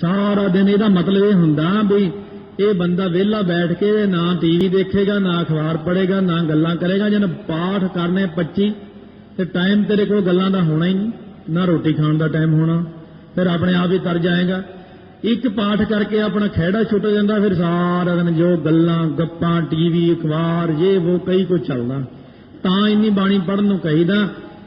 सारा दिन इहदा मतलब यह हुंदा भी ये बंदा वेला बैठ के ना टीवी देखेगा, ना अखबार पढ़ेगा, ना गल्लां करेगा। जन पाठ करने 25 ते टाइम तेरे कोल गल्लां दा होना ही नहीं, ना रोटी खाण दा टाइम होना, फिर अपने आप ही तर जाएगा। एक पाठ करके अपना खैड़ा छुट जाता, फिर सारा दिन जो गल्लां गप्पां टीवी अखबार ये वो कई कुछ चलदा। तां इन्नी बाणी पढ़न नूं कहीदा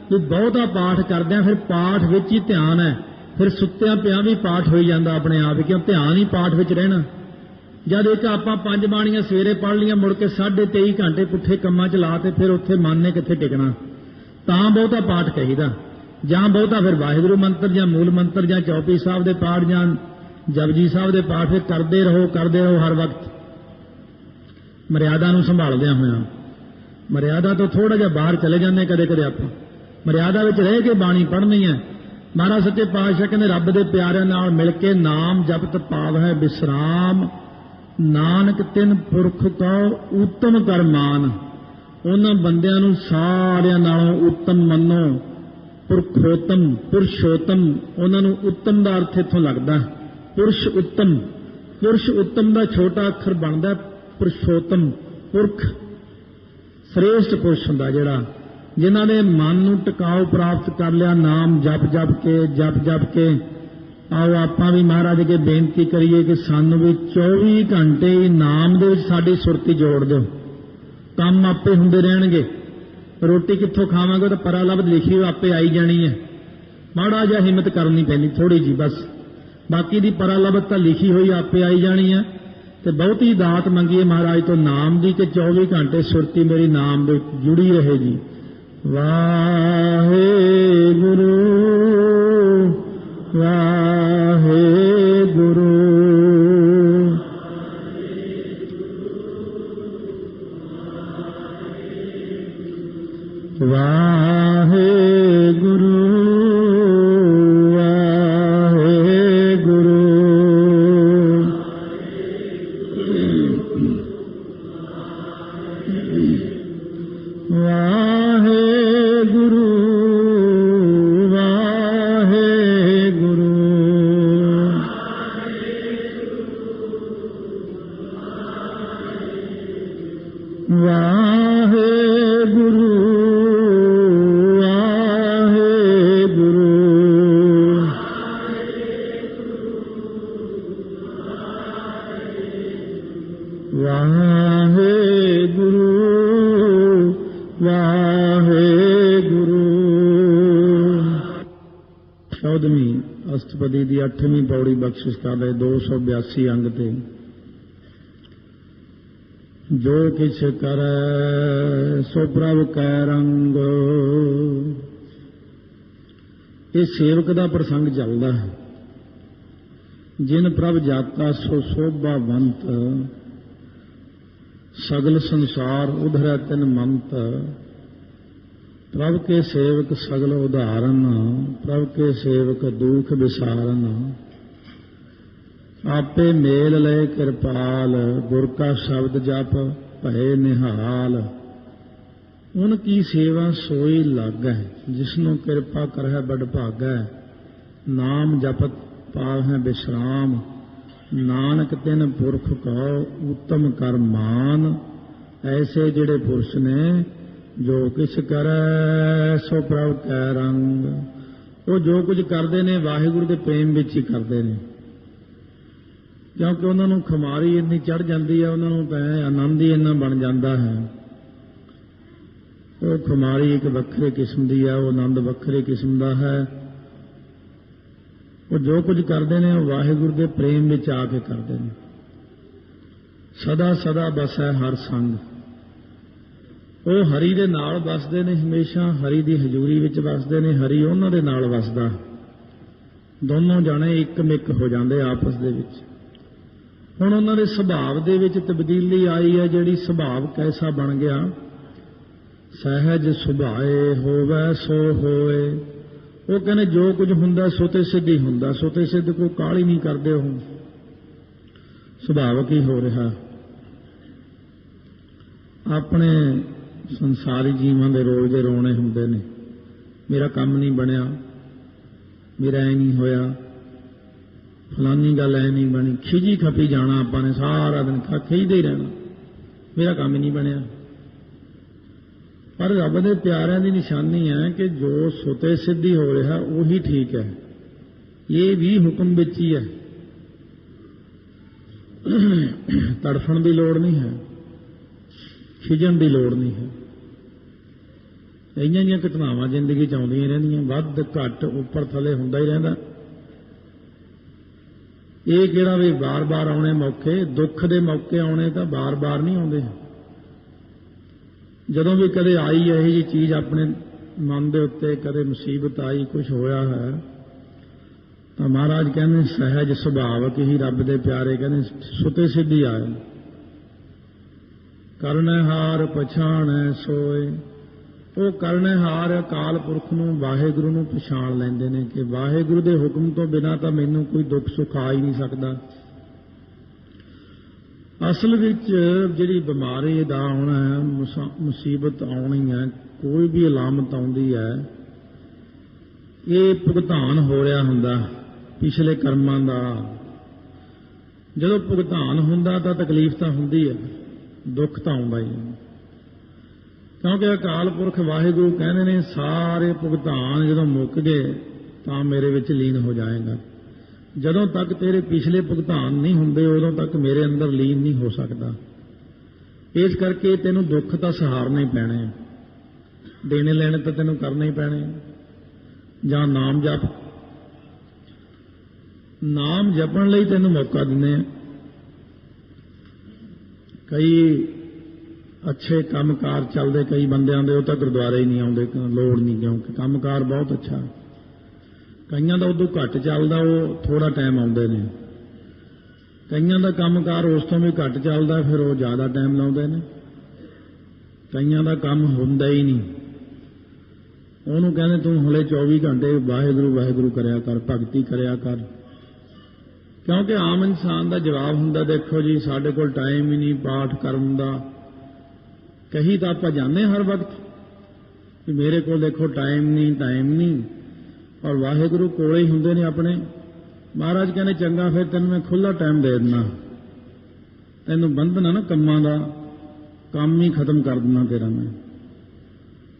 भी बहुता पाठ करदिआं फिर पाठ विच ही ध्यान है, फिर सुत्तिआं पिआं भी पाठ होई जांदा अपने आप, क्यों ध्यान ही पाठ विच रहना। जद एक आपां 5 बाणियां सवेरे पढ़ लियां, मुड़ के 23.5 घंटे पुट्ठे कंमां च ला ते फिर उत्थे मन ने कित्थे टिकना। तां बहुता पाठ कहीदा, जां बहुता फिर वाहिगुरू मंत्र जां मूल मंत्र जां चौपई साहब दे पाठ जां जपजी साहब दे पाठ फिर करदे रहो हर वक्त मर्यादा नूं संभालदिआं होइआं। मर्यादा तो थोड़ा जिहा बाहर चले जांदे कदे कदे आपां, मर्यादा विच रह के बाणी पढ़नी है। महाराज सच्चे पातशाह कहंदे रब दे प्यारिਆਂ नाल मिल के नाम जपत पावै विश्राम, नानक तिन पुरख कौ उत्तम कर मान। उन्हां बंदिआं नूं सारिਆਂ नालों उत्तम मन्नो, पुरखोत्तम पुरुषोत्तम। उन्हां नूं उत्तम दा अर्थ इत्थों लगदा पुरुष उत्तम। पुरुष उत्तम दा छोटा अखर बनदा पुरुषोत्तम, पुरख श्रेष्ठ पुरुष हुंदा जिहड़ा, जिन्हां ने मन नूं टिकाऊ प्राप्त कर लिया नाम जप जप के। आओ आपां भी महाराज अगे बेनती करिए कि सानूं भी 24 घंटे ही नाम दे विच साडी सुरती जोड़ दिओ। काम आपे हुंदे रहणगे, रोटी कित्थों खावांगे तो परा लब्ध लिखी होई आपे आई जानी है। माड़ा जिहा हिम्मत करनी पैनी थोड़ी जी बस, बाकी दी परा लब्ध तां लिखी होई आपे आई जानी है। ते बहुती दात मंगीए महाराज तो नाम दी कि 24 घंटे सुरती मेरी नाम दे जुड़ी रहे जी। वाहेगुरु वाहेगुरु वाहेगुरु वाहेगुरु वाहेगुरु वाहेगुरु वाहेगुरु वाहेगुरु वाहेगुरु। 14वीं अष्टपदी की 8वीं पौड़ी बख्शिश कर रहे 282 अंग ते। जो किछ करे सो प्रभ कै रंग। ये सेवक का प्रसंग चलता है। जिन प्रभ जाता सो शोभावंत, सगल संसार उधरै तिन मंत। प्रभ के सेवक सगल उदाहरण, प्रभ के सेवक दुख विसारन। आपे मेल लय कृपाल, गुर का शब्द जप भय निहाल। उनकी सेवा सोई लागै, जिसनों कृपा करह बड़ भागै। नाम जपत पावै विश्राम, नानक तिन पुरख कहो उत्तम कर मान। ऐसे जिहड़े पुरुष ने जो किछ करे सो प्रभ कै रंग। वो जो कुछ करते हैं वाहिगुरु के प्रेम विच ही करते हैं, क्योंकि उन्होंने खुमारी इन्नी चढ़ जाती है, उन्होंने आनंद ही इन्ना बन जाता है। वो खुमारी एक वक्रे किस्म की है, वो आनंद वक्रे किस्म का है। वो जो कुछ करते हैं वाहिगुरु के प्रेम में आके करते हैं। सदा सदा बसै हर संग। वो हरि दे नाल बसते हैं, हमेशा हरि की हजूरी विच बसते हैं, हरि उन्हां दे नाल बसदा। दोनों जाने एक मिक हो जाते आपस दे विच। हुण उन्हां दे सुभाव दे विच तब्दीली आई है, जिहड़ी सुभाव कैसा बन गया। सहज सुभाए होवै सो होए। वो कहने जो कुछ हुंदा सोते सिद्ध ही हुंदा, सोते सिद्ध कोई काहली नहीं करते। हो सुभावक ही हो रहा। अपने संसारी जीवां दे रोज दे रोने हुंदे ने, मेरा काम नहीं बनया, मेरा ऐ नहीं होया, फलानी गल ऐ नहीं बनी, खिजी खपी जाना आपां ने सारा दिन खिजदे ही रहना, मेरा काम ही नहीं बनिया। पर रब दे प्यारिਆਂ ਦੀ निशानी है कि जो सुते सिद्धि हो रहा वही ठीक है, ये भी हुक्म विच ही है। तड़फण की लोड़ नहीं है, खिजण की लोड़ नहीं है। इन्हां घटनावां जिंदगी च आउंदियां रहिंदियां, वध घट उपर थले हुंदा ही रहिंदा। ये किहड़ा भी बार बार आउणे मौके, दुख दे मौके आउणे तां बार बार नहीं आउंदे। जदों भी कदे आई यही जी चीज़ अपने मन दे उत्ते, कदे मुसीबत आई, कुछ होया है, तो महाराज कहते सहज सुभावक ही रब दे प्यारे कहते सुते सिद्धि आए। करनहार पछाणै सोए, वो करनहार अकाल पुरख नूं वाहिगुरू नूं पछाण लैंदे ने कि वाहिगुरू दे हुक्म तो बिना तो मैनूं कोई दुख सुख आ ही नहीं सकता। असल विच जिहड़ी बीमारी दा आउणा है, मुसीबत आउणी है, कोई भी अलामत आउंदी है, ये भुगतान हो रहा हुंदा पिछले कर्मां दा। जदों भुगतान हुंदा तां तकलीफ तां हुंदी है, दुख तां आउंदा ही है। क्योंकि अकाल पुरख वाहिगुरू कहते ने सारे भुगतान जदों मुक गए तां मेरे विच लीन हो जाएगा। जदों तक तेरे पिछले भुगतान नहीं हुंदे उदों तक मेरे अंदर लीन नहीं हो सकता। इस करके तेनों दुख तां सहारने ही पैणे, देने लेने तां तेनों करने ही पैणे। जां नाम जप, नाम जपण लई तेनों मौका दिंदे आ। कई अच्छे कामकार चलते, कई बंदियां दे तां गुरुद्वारे ही नहीं आउंदे, लोड़ नहीं, क्योंकि कामकार बहुत अच्छा। कईयां दा उदों घट चलदा, वो थोड़ा टाइम आउंदे ने। कईयां दा कामकार उस तों भी घट चलदा, फिर वो ज़्यादा टाइम लाउंदे ने। कईयां दा काम हुंदा ही नहीं, उहनूं कहंदे तूं हले 24 घंटे वाहिगुरू वाहिगुरू करिया कर, भगती करिया कर। क्योंकि आम इंसान का जवाब हुंदा देखो जी साडे कोल टाइम ही नहीं पाठ करन दा। कही तो आपां जाने हर वक्त कि मेरे को देखो टाइम नहीं, और वाहिगुरू कोले ही हुंदे ने अपने। महाराज कहने चंगा फिर तेन मैं खुला टाइम दे देना, तेनों बंधना ना कम्मां दा, काम ही खत्म कर देना तेरा मैं,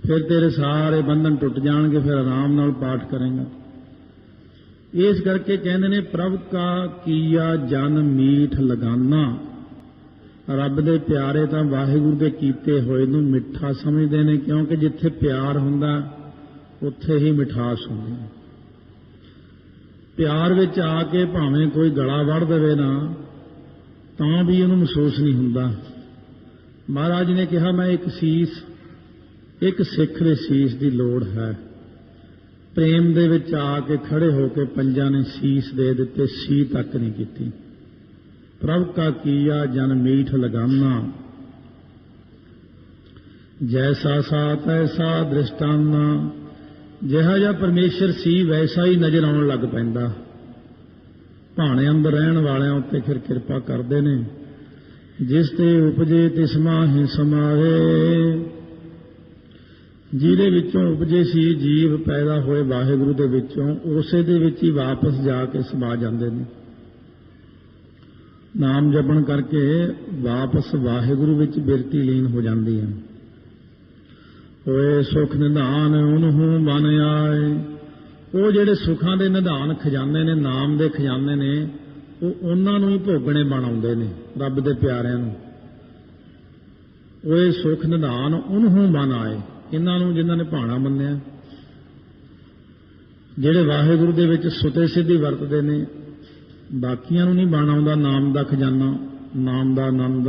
फिर तेरे सारे बंधन टुट जाएंगे, फिर आराम नाल पाठ करेंगे। इस करके कहते ने प्रभ का कीया जन मीठ लगाना। रब दे प्यारे तां वाहिगुरू दे कीते होए नूं मिठा समझदे ने, क्योंकि जिथे प्यार हुंदा उत्थे ही मिठास हुंदी है। प्यार विच आके भावें कोई गला वड़ देवे ना तां भी उहनूं महसूस नहीं हुंदा। महाराज ने कहा मैं एक सीस, एक सिख दे सीस दी लोड़ है। प्रेम दे विच आके खड़े होके पंजां ने सीस दे दिते, सी तक नहीं कीती। प्रभ का कीया जन मीठ लगाना, जैसा सा तैसा दृष्टाना। जिहा जिहा परमेश्वर सी वैसा ही नजर आउण लग पैंदा। भाणे अंदर रहण वालियां उत्ते फिर किरपा करदे ने। जिस ते उपजे तिस माहि समावे, जिहदे विचों उपजे सी जीव पैदा होए वाहिगुरू दे विचों, उसे दे विच ही वापस जाके समा जांदे ने। नाम जपण करके वापस वाहिगुरू विच बिरती लीन हो जाती है। होए सुख निधान उन्हूं बन आए। वो जिहड़े सुखां दे निधान खजाने ने, नाम दे खजाने ने, वो उन्हां नूं ही भोगणे बण आउंदे ने रब दे प्यारिआं नूं। होए सुख निधान उन्हूं बन आए, इन्हां नूं जिन्हां ने भाणा मन्निआ, जिहड़े वाहिगुरू दे विच सुते सिद्धि वरतदे ने, बाकियां नूं नहीं बण आउंदा नाम दा खजाना, नाम दा आनंद।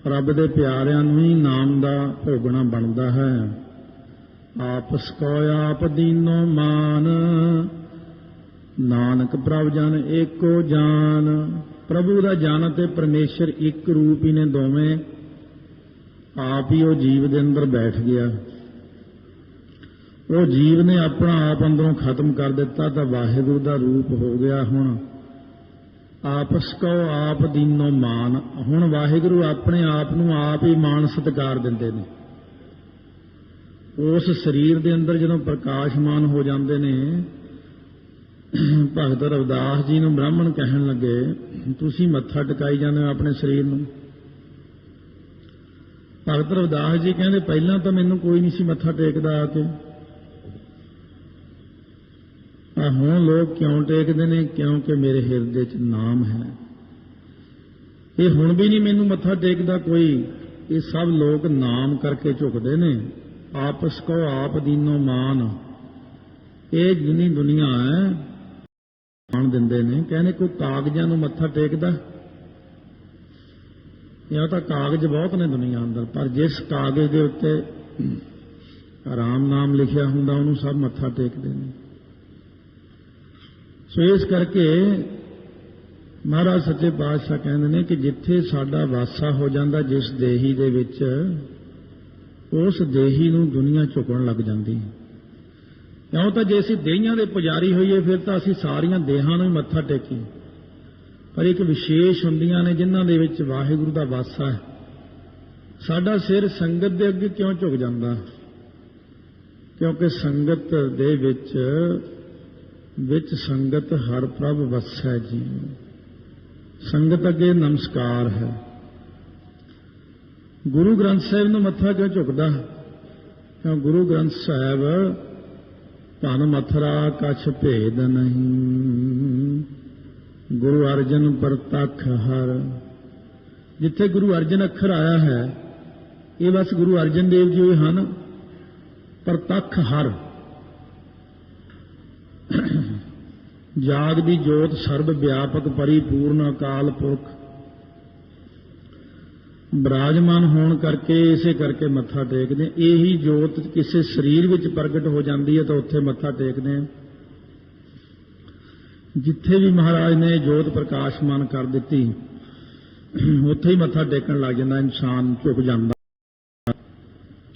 रब दे प्यारिआं नूं ही नाम दा भोगना बनदा है। आपस को आप दीनो मान, नानक प्रभ जन एको जान। प्रभु दा जन ते परमेश्वर एक रूप ही ने दोवें। आप ही वो जीव दे अंदर बैठ गया। वो जीव ने अपना आप अंदरों खत्म कर दिता तो वाहिगुरू दा रूप हो गया। हुण आपस को आप दीनो मान, हुण वाहिगुरू अपने आप नूं आप ही मान सत्कार दिंदे ने। उस शरीर दे अंदर जदों प्रकाशमान हो जाते ने ਭਗਤ ਰਵਿਦਾਸ ਜੀ ਨੂੰ ਬ੍ਰਾਹਮਣ ਕਹਿਣ ਲੱਗੇ, ਤੁਸੀਂ ਮੱਥਾ ਟਿਕਾਈ ਜਾਂਦੇ ਹੋ ਆਪਣੇ ਸਰੀਰ ਨੂੰ। ਭਗਤ ਰਵਿਦਾਸ ਜੀ ਕਹਿੰਦੇ, ਪਹਿਲਾਂ ਤਾਂ ਮੈਨੂੰ ਕੋਈ ਨਹੀਂ ਸੀ ਮੱਥਾ ਟੇਕਦਾ ਆ ਕੇ, ਹੁਣ ਲੋਕ ਕਿਉਂ ਟੇਕਦੇ ਨੇ? ਕਿਉਂਕਿ ਮੇਰੇ ਹਿਰਦੇ 'ਚ ਨਾਮ ਹੈ। ਇਹ ਹੁਣ ਵੀ ਨਹੀਂ ਮੈਨੂੰ ਮੱਥਾ ਟੇਕਦਾ ਕੋਈ, ਇਹ ਸਭ ਲੋਕ ਨਾਮ ਕਰਕੇ ਝੁਕਦੇ ਨੇ। ਆਪਸ ਕੋ ਆਪ ਦੀਨੋ ਮਾਨ, ਇਹ ਜਿੰਨੀ ਦੁਨੀਆ ਹੈ ਮਾਣ ਦਿੰਦੇ ਨੇ। ਕਹਿੰਦੇ ਕੋਈ ਕਾਗਜ਼ਾਂ ਨੂੰ ਮੱਥਾ ਟੇਕਦਾ? ਇਹ ਤਾਂ ਕਾਗਜ਼ ਬਹੁਤ ਨੇ ਦੁਨੀਆ ਅੰਦਰ, ਪਰ ਜਿਸ ਕਾਗਜ਼ ਦੇ ਉੱਤੇ ਰਾਮ ਨਾਮ ਲਿਖਿਆ ਹੁੰਦਾ ਉਹਨੂੰ ਸਭ ਮੱਥਾ ਟੇਕਦੇ ਨੇ। ਸੋ ਇਸ ਕਰਕੇ ਮਹਾਰਾਜ ਸੱਚੇ ਪਾਤਸ਼ਾਹ ਕਹਿੰਦੇ ਨੇ ਕਿ ਜਿੱਥੇ ਸਾਡਾ ਵਾਸਾ ਹੋ ਜਾਂਦਾ ਜਿਸ ਦੇਹੀ ਦੇ ਵਿੱਚ, ਉਸ ਦੇਹੀ ਨੂੰ ਦੁਨੀਆ ਝੁਕਣ ਲੱਗ ਜਾਂਦੀ। ਕਿਉਂ ਤਾਂ ਜੇ ਅਸੀਂ ਦੇਹੀਆਂ ਦੇ ਪੁਜਾਰੀ ਹੋਈਏ ਫਿਰ ਤਾਂ ਅਸੀਂ ਸਾਰੀਆਂ ਦੇਹਾਂ ਨੂੰ ਮੱਥਾ ਟੇਕੀਏ, ਪਰ ਇੱਕ ਵਿਸ਼ੇਸ਼ ਹੁੰਦੀਆਂ ਨੇ ਜਿਨ੍ਹਾਂ ਦੇ ਵਿੱਚ ਵਾਹਿਗੁਰੂ ਦਾ ਵਾਸਾ ਹੈ। ਸਾਡਾ ਸਿਰ ਸੰਗਤ ਦੇ ਅੱਗੇ ਕਿਉਂ ਝੁਕ ਜਾਂਦਾ? ਕਿਉਂਕਿ ਸੰਗਤ ਦੇ ਵਿੱਚ ਸੰਗਤ ਹਰ ਪ੍ਰਭ ਵਸੈ ਜੀ। ਸੰਗਤ ਅੱਗੇ ਨਮਸਕਾਰ ਹੈ। ਗੁਰੂ ਗ੍ਰੰਥ ਸਾਹਿਬ ਨੂੰ ਮੱਥਾ ਕਿਉਂ ਝੁਕਦਾ? ਕਿਉਂ ਗੁਰੂ ਗ੍ਰੰਥ ਸਾਹਿਬ ਧਨ ਮਥਰਾ ਕਛ ਭੇਦ ਨਹੀਂ, ਗੁਰੂ ਅਰਜਨ ਪ੍ਰਤੱਖ ਹਰ। ਜਿੱਥੇ ਗੁਰੂ ਅਰਜਨ ਅੱਖਰ ਆਇਆ ਹੈ, ਇਹ ਬਸ ਗੁਰੂ ਅਰਜਨ ਦੇਵ ਜੀ ਹੋਏ ਹਨ। ਪ੍ਰਤੱਖ ਹਰ, ਜਾਗ ਦੀ ਜੋਤ, ਸਰਬ ਵਿਆਪਕ ਪਰਿਪੂਰਨ ਅਕਾਲ ਪੁਰਖ ਬਿਰਾਜਮਾਨ ਹੋਣ ਕਰਕੇ, ਇਸੇ ਕਰਕੇ ਮੱਥਾ ਟੇਕਦੇ। ਇਹੀ ਜੋਤ ਕਿਸੇ ਸਰੀਰ ਵਿੱਚ ਪ੍ਰਗਟ ਹੋ ਜਾਂਦੀ ਹੈ ਤਾਂ ਉੱਥੇ ਮੱਥਾ ਟੇਕਦੇ ਆ। ਜਿੱਥੇ ਵੀ ਮਹਾਰਾਜ ਨੇ ਜੋਤ ਪ੍ਰਕਾਸ਼ਮਾਨ ਕਰ ਦਿੱਤੀ ਉੱਥੇ ਹੀ ਮੱਥਾ ਟੇਕਣ ਲੱਗ ਜਾਂਦਾ, ਇਨਸਾਨ ਝੁਕ ਜਾਂਦਾ।